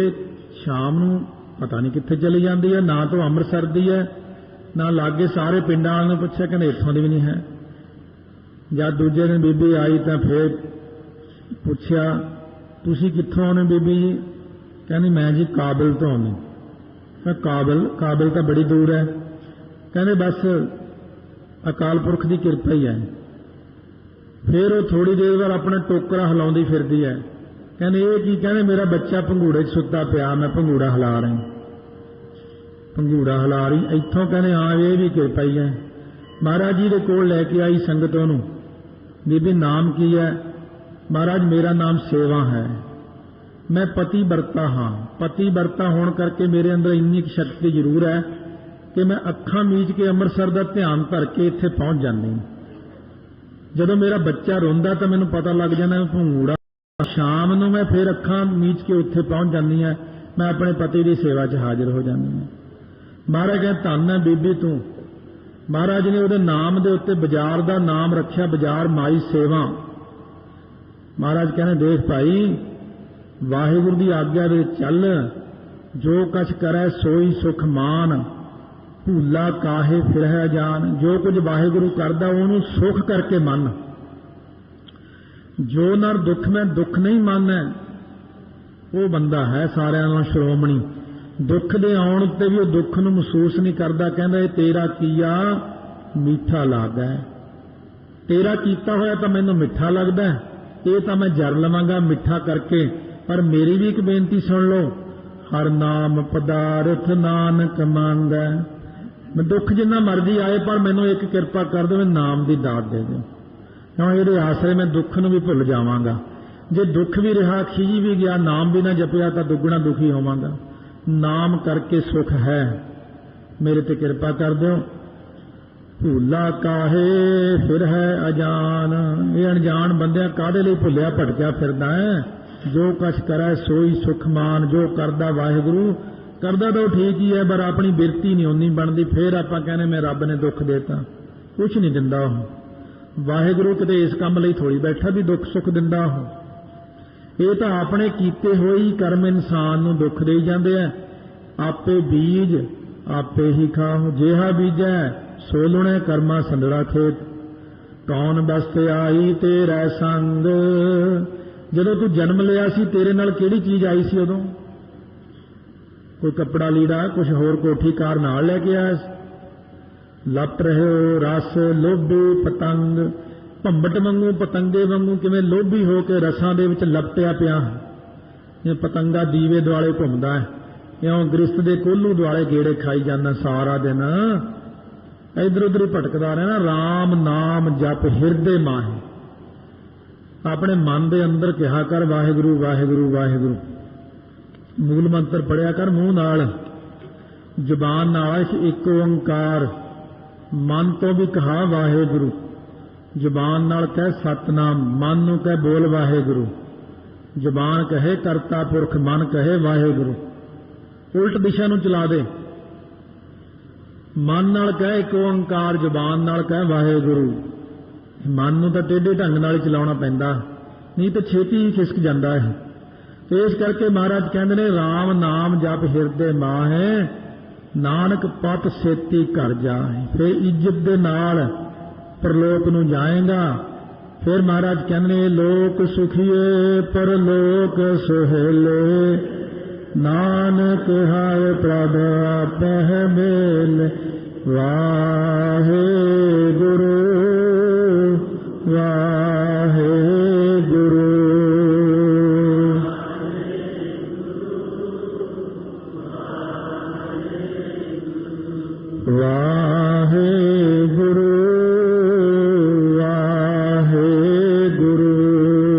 शाम नूं पता नहीं कित्थे चली जाती है, ना तो अमृतसर दी है ना लागे। सारे पिंडां वालिआं नूं पुछिआ कहंदे इत्थों दी भी नहीं है। जब दूजे दिन बीबी आई तो फिर पुछिआ तुसीं कित्थों आउणे बीबी जी? कहंदी मैं जी काबिल तो आउणी। मैं काबिल तो बड़ी दूर है। कहंदे बस अकाल पुरख की किरपा ही है। फिर वो थोड़ी देर बाद अपना टोकरा हिलाउंदी फिरदी है। कहंदे ये की? कहंदे मेरा बच्चा भंगूड़े सुत्ता पिया, मैं भंगूड़ा हिला रही, भंगूड़ा हिला रही। इत्थों कहंदे हाँ ये भी किरपा ही है। महाराज जी के कोल लैके आई संगत नूं, बीबी नाम की है? महाराज मेरा नाम सेवा है, मैं पति बरता हाँ। पति बरता होने करके मेरे अंदर इन्नी शक्ति जरूर है कि मैं अखां मीच के अमृतसर का ध्यान धर के इत्थे पहुंच जानी। जदों मेरा बच्चा रोंदा तो मैनूं पता लग जाना भंगूड़ा। शाम नूं मैं फिर अखां मीच के उत्थे पहुंच जानी है, मैं अपने पति की सेवा च हाजिर हो जानी है। महाराज कहे धन है बीबी तू। महाराज ने उहदे नाम दे उत्ते बाजार का नाम रखिया, बाजार माई सेवा। महाराज कहने देख भाई वाहिगुरु की आग्या दे चल, जो कछ करै सोई सुख मान, भूला काहे फिर है जान। जो कुछ वाहिगुरु करदा उहनूं सुख करके मन। जो नर दुख में दुख नहीं मानै वो बंदा है सारिਆਂ नालों श्रोमणी। दुख दे आउण ते भी वो दुख नूं महसूस नहीं करदा। कहंदा ये तेरा कीया मीठा लगदा है, तेरा कीता होया तो मैनूं मिठा लगदा है, ये तो मैं जर लवांगा मिठा करके। पर मेरी भी एक बेनती सुन लो, हर नाम पदार्थ नानक मांगै। मैं दुख जिन्ना मर्जी आए पर मैनूं एक किरपा कर दो, नाम की दात दे दो, क्यों ये आसरे मैं दुख नूं भी भुल जावांगा। जे दुख भी रहा खिजी भी गया नाम भी ना जपिया तो दुगना दुखी होवांगा। नाम करके सुख है, मेरे ते किरपा कर दो। भूला काहे फिर है अजान। ये अनजान बंदिया काहदे लई भुलिया भटकिया फिरदा है। जो कछ करै सोई सुख मान। जो करदा वाहिगुरु करदा तो ठीक ही है, पर अपनी बिरती नहीं उन्नी बनती। फिर आपां कहने मैं रब ने दुख देता, कुछ नहीं दिंदा ओह। वाहिगुरु किते इस काम लई थोड़ी बैठा भी दुख सुख दिंदा ओह। ये तो अपने कीते होए ही कर्म इंसान नूं दुख दे जांदे आ। आपे बीज आपे ही खाओ, जेहा बीजै सो लुणे कर्मा संदड़ा खेत। कौन बस्त आई तेरा संग। जदों तू जन्म लिया सी तेरे नाल किहड़ी चीज आई सी? उदों कोई कपड़ा लीड़ा कुछ होर कोठी कार नाल लैके आया सी। लप रहे हो रस लोभी पतंग। भंबट वांगू पतंगे वांगू किवें लोभी हो के रसां दे विच लपटिया पिया। जिवें पतंगा दीवे दुआले घुमदा है, इउं गृहस्थ दे कोल्हू दुआले गेड़े खाई जांदा सारा दिन, इधर उधर ही भटकदा रहना। राम नाम जप हिरदे माहे। अपने मन के अंदर कहा कर वाहिगुरु वाहिगुरु वाहिगुरु। मूल मंत्र पढ़िया कर मूँह नाल, जुबान नाल एक ओंकार। मन तो भी कहा वाहिगुरु, जुबान नाल कह सतनाम, मन नूं कह बोल वाहिगुरु। जुबान कहे करता पुरख, मन कहे वाहिगुरु। उल्ट दिशा नूं चला दे। मन नाल कह एक ओंकार, जुबान नाल कह वाहिगुरु। मन नूं तां टेढ़े ढंग नाल चलाउणा पैंदा, नहीं तो छेती ही खिसक जांदा है। तो इस करके महाराज कहंदे ने राम नाम जप हिरदे माहे, नानक पत सेती घर जाए। फिर इज्जत दे नाल परलोक नूं जाएगा। फिर महाराज कहंदे ने लोक सुखिए परलोक सुहेले, नानक हर प्रभ आपह मेल। वाहे गुरु वाहे गुरु। वाहे गुरु वाहे गुरु।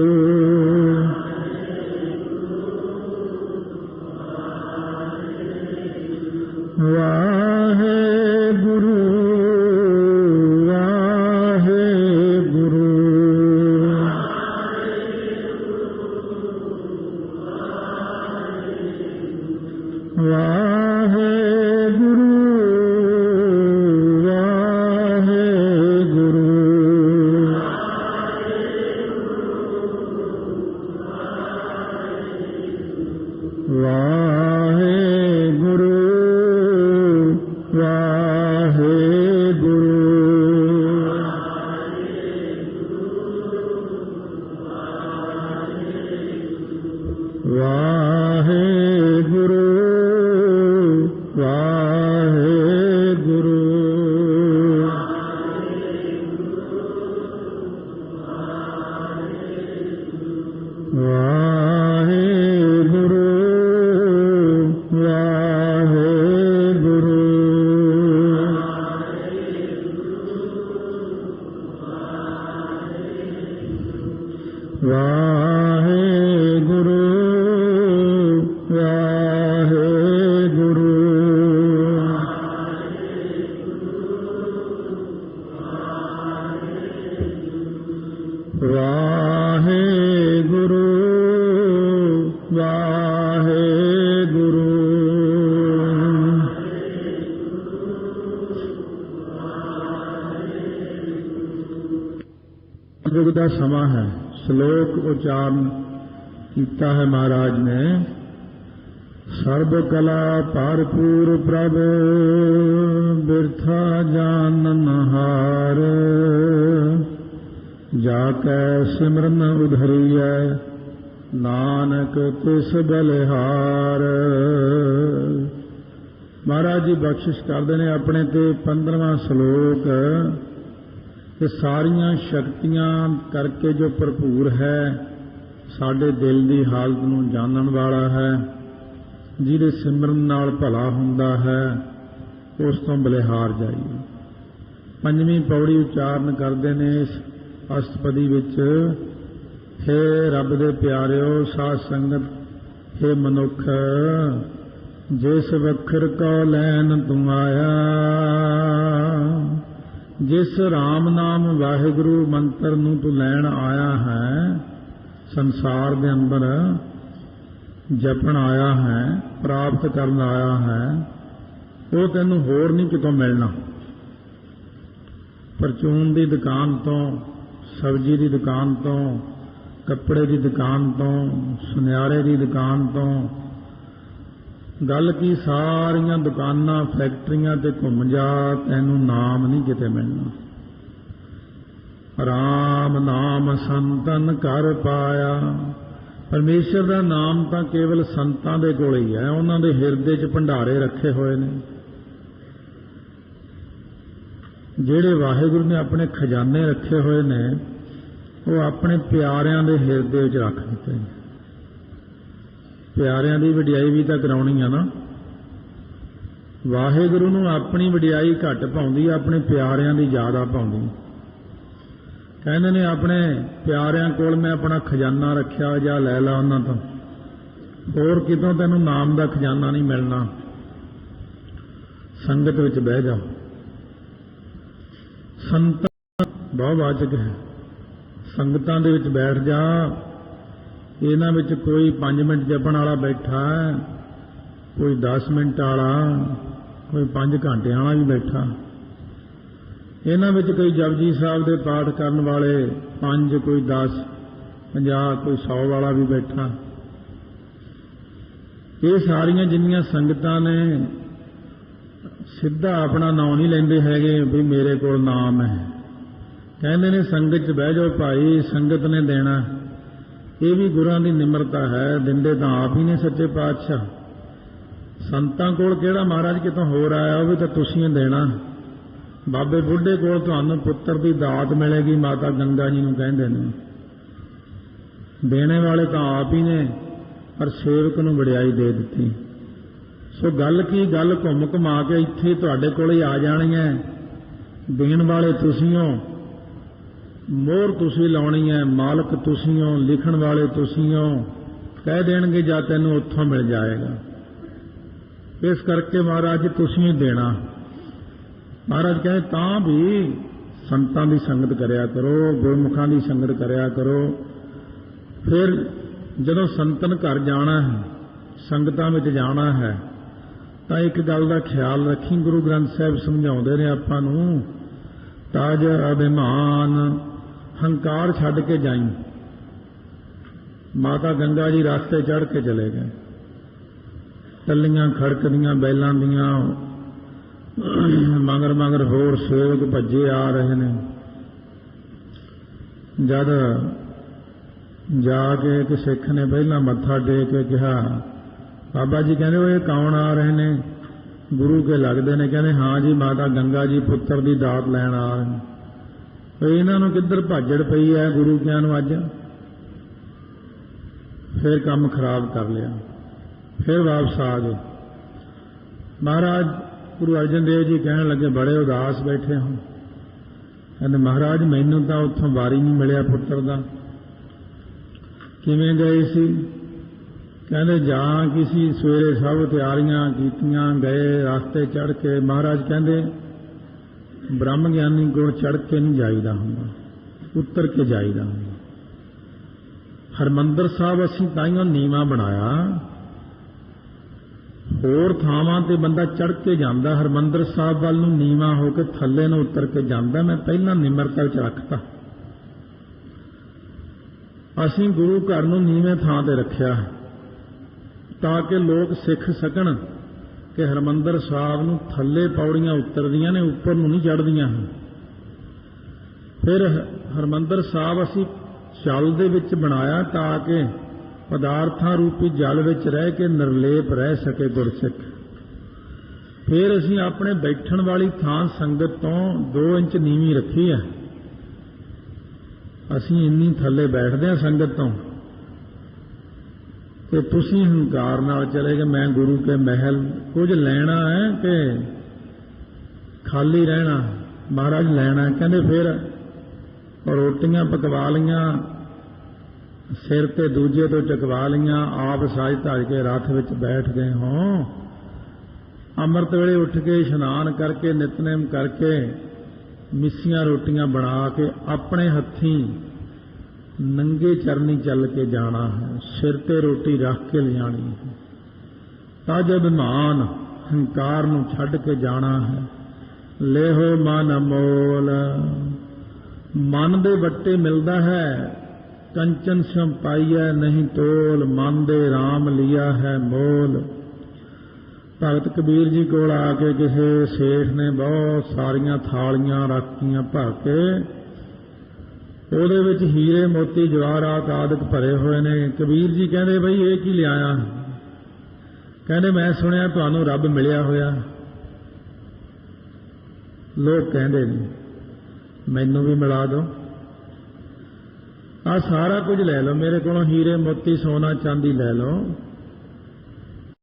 ਵਾਹਿਗੁਰੂ ਵਾਹਿਗੁਰੂ ਵਾਹਿਗੁਰੂ ਵਾਹਿਗੁਰੂ ਵਾਹਿਗੁਰੂ ਵਾਹਿਗੁਰੂ ਵਾਹਿਗੁਰੂ ਵਾਹਿਗੁਰੂ ਵਾਹਿਗੁਰੂ ਵਾਹਿਗੁਰੂ ਵਾਹਿਗੁਰੂ ਵਾਹਿਗੁਰੂ ਵਾਹਿਗੁਰੂ ਯੁਗ ਦਾ ਸਮਾਂ ਹੈ। ਸ਼ਲੋਕ ਉਚਾਰਨ ਕੀਤਾ ਹੈ ਮਹਾਰਾਜ ਨੇ। ਸਰਬ ਕਲਾ ਭਰਪੂਰ ਪ੍ਰਭ ਬਿਰਥਾ ਜਾਨਨ ਹਾਰ ਜਾ ਕੈ ਸਿਮਰਨ ਉਧਰੀਐ ਨਾਨਕ ਤਿਸ ਬਲਿਹਾਰ। ਮਹਾਰਾਜ ਜੀ ਬਖਸ਼ਿਸ਼ ਕਰਦੇ ਨੇ ਆਪਣੇ ਤੇ 15ਵਾਂ ਸ਼ਲੋਕ ਕਿ ਸਾਰੀਆਂ ਸ਼ਕਤੀਆਂ ਕਰਕੇ ਜੋ ਭਰਪੂਰ ਹੈ, ਸਾਡੇ ਦਿਲ ਦੀ ਹਾਲਤ ਨੂੰ ਜਾਣਨ ਵਾਲਾ ਹੈ, ਜਿਹਦੇ ਸਿਮਰਨ ਨਾਲ ਭਲਾ ਹੁੰਦਾ ਹੈ, ਉਸ ਤੋਂ ਬਲਿਹਾਰ ਜਾਈਏ। 5ਵੀਂ ਪੌੜੀ ਉਚਾਰਨ ਕਰਦੇ ਨੇ ਇਸ ਅਸ਼ਟਪਦੀ ਵਿੱਚ। ਹੇ ਰੱਬ ਦੇ ਪਿਆਰਿਓ, ਸਾਧ ਸੰਗਤ, ਹੇ ਮਨੁੱਖ, ਜਿਸ ਵਖਰ ਕੋ ਲੈਣ ਤੂੰ ਆਇਆ, ਜਿਸ ਰਾਮ ਨਾਮ ਵਾਹਿਗੁਰੂ ਮੰਤਰ ਨੂੰ ਤੂੰ ਲੈਣ ਆਇਆ ਹੈ, ਸੰਸਾਰ ਦੇ ਅੰਦਰ ਜਪਣ ਆਇਆ ਹੈ, ਪ੍ਰਾਪਤ ਕਰਨ ਆਇਆ ਹੈ, ਉਹ ਤੈਨੂੰ ਹੋਰ ਨਹੀਂ ਕਿਤੋਂ ਮਿਲਣਾ। ਪਰਚੂਨ ਦੀ ਦੁਕਾਨ ਤੋਂ, ਸਬਜ਼ੀ ਦੀ ਦੁਕਾਨ ਤੋਂ, ਕੱਪੜੇ ਦੀ ਦੁਕਾਨ ਤੋਂ, ਸੁਨਿਆਰੇ ਦੀ ਦੁਕਾਨ ਤੋਂ, ਗੱਲ ਕੀ ਸਾਰੀਆਂ ਦੁਕਾਨਾਂ ਫੈਕਟਰੀਆਂ ਤੇ ਘੁੰਮ ਜਾ, ਤੈਨੂੰ ਨਾਮ ਨਹੀਂ ਕਿਤੇ ਮਿਲਣਾ। ਰਾਮ ਨਾਮ ਸੰਤਨ ਕਰ ਪਾਇਆ। ਪਰਮੇਸ਼ਰ ਦਾ ਨਾਮ ਤਾਂ ਕੇਵਲ ਸੰਤਾਂ ਦੇ ਕੋਲ ਹੀ ਹੈ, ਉਹਨਾਂ ਦੇ ਹਿਰਦੇ 'ਚ ਭੰਡਾਰੇ ਰੱਖੇ ਹੋਏ ਨੇ। ਜਿਹੜੇ ਵਾਹਿਗੁਰੂ ਨੇ ਆਪਣੇ ਖਜ਼ਾਨੇ ਰੱਖੇ ਹੋਏ ਨੇ, ਉਹ ਆਪਣੇ ਪਿਆਰਿਆਂ ਦੇ ਹਿਰਦੇ ਵਿੱਚ ਰੱਖ ਦਿੱਤੇ ਨੇ। ਪਿਆਰਿਆਂ ਦੀ ਵਡਿਆਈ ਵੀ ਤਾਂ ਕਰਾਉਣੀ ਆ ਨਾ। ਵਾਹਿਗੁਰੂ ਨੂੰ ਆਪਣੀ ਵਡਿਆਈ ਘੱਟ ਪਾਉਂਦੀ, ਆਪਣੇ ਪਿਆਰਿਆਂ ਦੀ ਜ਼ਿਆਦਾ ਪਾਉਂਦੀ। ਕਹਿੰਦੇ ਨੇ ਆਪਣੇ ਪਿਆਰਿਆਂ ਕੋਲ ਮੈਂ ਆਪਣਾ ਖਜ਼ਾਨਾ ਰੱਖਿਆ, ਜਾਂ ਲੈ ਲਾ ਉਹਨਾਂ ਤੋਂ, ਹੋਰ ਕਿਤੋਂ ਤੈਨੂੰ ਨਾਮ ਦਾ ਖਜ਼ਾਨਾ ਨਹੀਂ ਮਿਲਣਾ। ਸੰਗਤ ਵਿੱਚ ਬਹਿ ਜਾ। ਸੰਤਾਂ ਬਹੁਵਾਚਕ ਹੈ, ਸੰਗਤਾਂ ਦੇ ਵਿੱਚ ਬੈਠ ਜਾ। ਇਹਨਾਂ ਵਿੱਚ ਕੋਈ 5 ਮਿੰਟ ਜਪਣ ਵਾਲਾ ਬੈਠਾ ਹੈ, ਕੋਈ 10 ਮਿੰਟ ਵਾਲਾ, ਕੋਈ 5 ਘੰਟਿਆਂ ਵਾਲਾ ਵੀ ਬੈਠਾ। ਇਹਨਾਂ ਵਿੱਚ ਕੋਈ ਜਪਜੀ ਸਾਹਿਬ ਦੇ ਪਾਠ ਕਰਨ ਵਾਲੇ 5, ਕੋਈ 10, 50, ਕੋਈ 100 ਵਾਲਾ ਵੀ ਬੈਠਾ। ਇਹ ਸਾਰੀਆਂ ਜਿੰਨੀਆਂ ਸੰਗਤਾਂ ਨੇ ਸਿੱਧਾ ਆਪਣਾ ਨਾਂ ਨਹੀਂ ਲੈਂਦੇ ਹੈਗੇ ਵੀ ਮੇਰੇ ਕੋਲ ਨਾਮ ਹੈ। ਕਹਿੰਦੇ ਨੇ ਸੰਗਤ 'ਚ ਬਹਿ ਜਾਓ ਭਾਈ, ਸੰਗਤ ਨੇ ਦੇਣਾ। ਇਹ ਵੀ ਗੁਰਾਂ ਦੀ ਨਿਮਰਤਾ ਹੈ, ਦਿੰਦੇ ਤਾਂ ਆਪ ਹੀ ਨੇ ਸੱਚੇ ਪਾਤਸ਼ਾਹ। ਸੰਤਾਂ ਕੋਲ ਕਿਹੜਾ ਮਹਾਰਾਜ ਕਿਤੋਂ ਹੋਰ ਆਇਆ, ਉਹ ਵੀ ਤਾਂ ਤੁਸੀਂ ਦੇਣਾ। ਬਾਬੇ ਬੁੱਢੇ ਕੋਲ ਤੁਹਾਨੂੰ ਪੁੱਤਰ ਦੀ ਦਾਤ ਮਿਲੇਗੀ, ਮਾਤਾ ਗੰਗਾ ਜੀ ਨੂੰ ਕਹਿੰਦੇ ਨੇ। ਦੇਣੇ ਵਾਲੇ ਤਾਂ ਆਪ ਹੀ ਨੇ, ਪਰ ਸੇਵਕ ਨੂੰ ਵਡਿਆਈ ਦੇ ਦਿੱਤੀ। ਸੋ ਗੱਲ ਕੀ, ਗੱਲ ਘੁੰਮ ਘੁਮਾ ਕੇ ਇੱਥੇ ਤੁਹਾਡੇ ਕੋਲ ਹੀ ਆ ਜਾਣੀ ਹੈ। ਦੇਣ ਵਾਲੇ ਤੁਸੀਂ ਹੋ, ਮੋਹਰ ਤੁਸੀਂ ਲਾਉਣੀ ਹੈ, ਮਾਲਕ ਤੁਸੀਂ ਹੋ, ਲਿਖਣ ਵਾਲੇ ਤੁਸੀਂ ਹੋ। ਕਹਿ ਦੇਣਗੇ ਜਾਂ ਤੈਨੂੰ ਉੱਥੋਂ ਮਿਲ ਜਾਏਗਾ। इस करके महाराज तुसीं देना। महाराज कहे तां भी संतां दी संगत करया करो, गुरमुखां दी संगत करया करो। फिर जदों संतन घर जाना है, संगतां विच जाना है, तां एक गल दा ख्याल रखी, गुरु ग्रंथ साहिब समझाउंदे ने आपां नूं, ताज अभिमान हंकार छड्ड के जाई। माता गंगा जी रास्ते चढ़ के चले गए, टल्लियां खड़कदियां बैलां दियां मगर मगर होर सेवक भज्जे आ रहे ने। जद जाके एक सिख ने पहला मत्था टेक के कहा, बाबा जी कहते वो ये कौन आ रहे ने? गुरु के लगते ने। कहते हाँ जी माता गंगा जी पुत्र की दात लैन आ रहे हैं। तो इन्हां नूं किधर भाजड़ पई है गुरु कियां नूं अज। फिर काम खराब कर लिया, फिर वापस आ गए। महाराज गुरु अर्जन देव जी कहने लगे बड़े उदास बैठे हो। कहते महाराज मैनू तो उत्थों वारी नहीं मिलिया पुत्र का। किवें गए सी? कहते जा किसी सवेरे सब तैयारियां कीतियां, गए रास्ते चढ़ के। महाराज कहते ब्रह्म ज्ञानी को चढ़ के नहीं जाईदा हुंदा, उतर के जाईदा हुंदा। हरमंदर साहब असीं ताईं नीवा बनाया, होर थावां ते बंदा चढ़ के जांदा, हरमंदर साहब वाल नूं नीवा होकर थल्ले नूं उतर के जांदा। मैं पहला निमरता च रखता। असीं गुरु घर नूं नीवें थां ते रखिया ताकि लोग सिख सकण कि हरमंदर साहब नूं थल्ले पौड़ियां उतरदियां ने, उपर नूं नहीं चढ़दियां। फिर हरमंदर साहब असीं जल दे विच बनाया ताकि पदार्थां रूपी जल विच रह के निर्लेप रह सके गुरसिख। फिर असीं अपने बैठण वाली थां संगत तो 2 इंच नीवी रखी है। असीं इन्नी थल्ले बैठदे हां संगत तो कि तुसीं हंकार नाल चले गए मैं गुरु के महल कुछ लेना है कि खाली रहना? महाराज लेना। कहते फिर रोटियां पकवा लियां, सिर ते दूजे तो चकवा लियां, आप साज धज के रथ विच बैठ गए हों। अमृत वेले उठ के इशनान करके नितनेम करके मिस्सियां रोटियां बना के अपने हत्थीं नंगे चरनी चल के जाना है, सिर ते रोटी रख के ले जानी है। तज अभिमान हंकार नूं छड्ड के जाना है। लेहो मन अमोल, मन दे वट्टे मिलदा है, कंचन स्यों पाईया नहीं तोल, मन दे राम लिया है मोल। भगत कबीर जी कोल आके किसी सेठ ने बहुत सारियां थालियां रखियां भर के, ਉਹਦੇ ਵਿੱਚ हीरे मोती जवाहरात आदि भरे हुए ने। कबीर जी कहते बई ये की लियाया? कहते मैं सुनिया तुहानू रब मिलिया होया। लोग कहते ने मैनू भी मिला दो, आ सारा कुछ ले लो मेरे को, हीरे मोती सोना चांदी ले लो,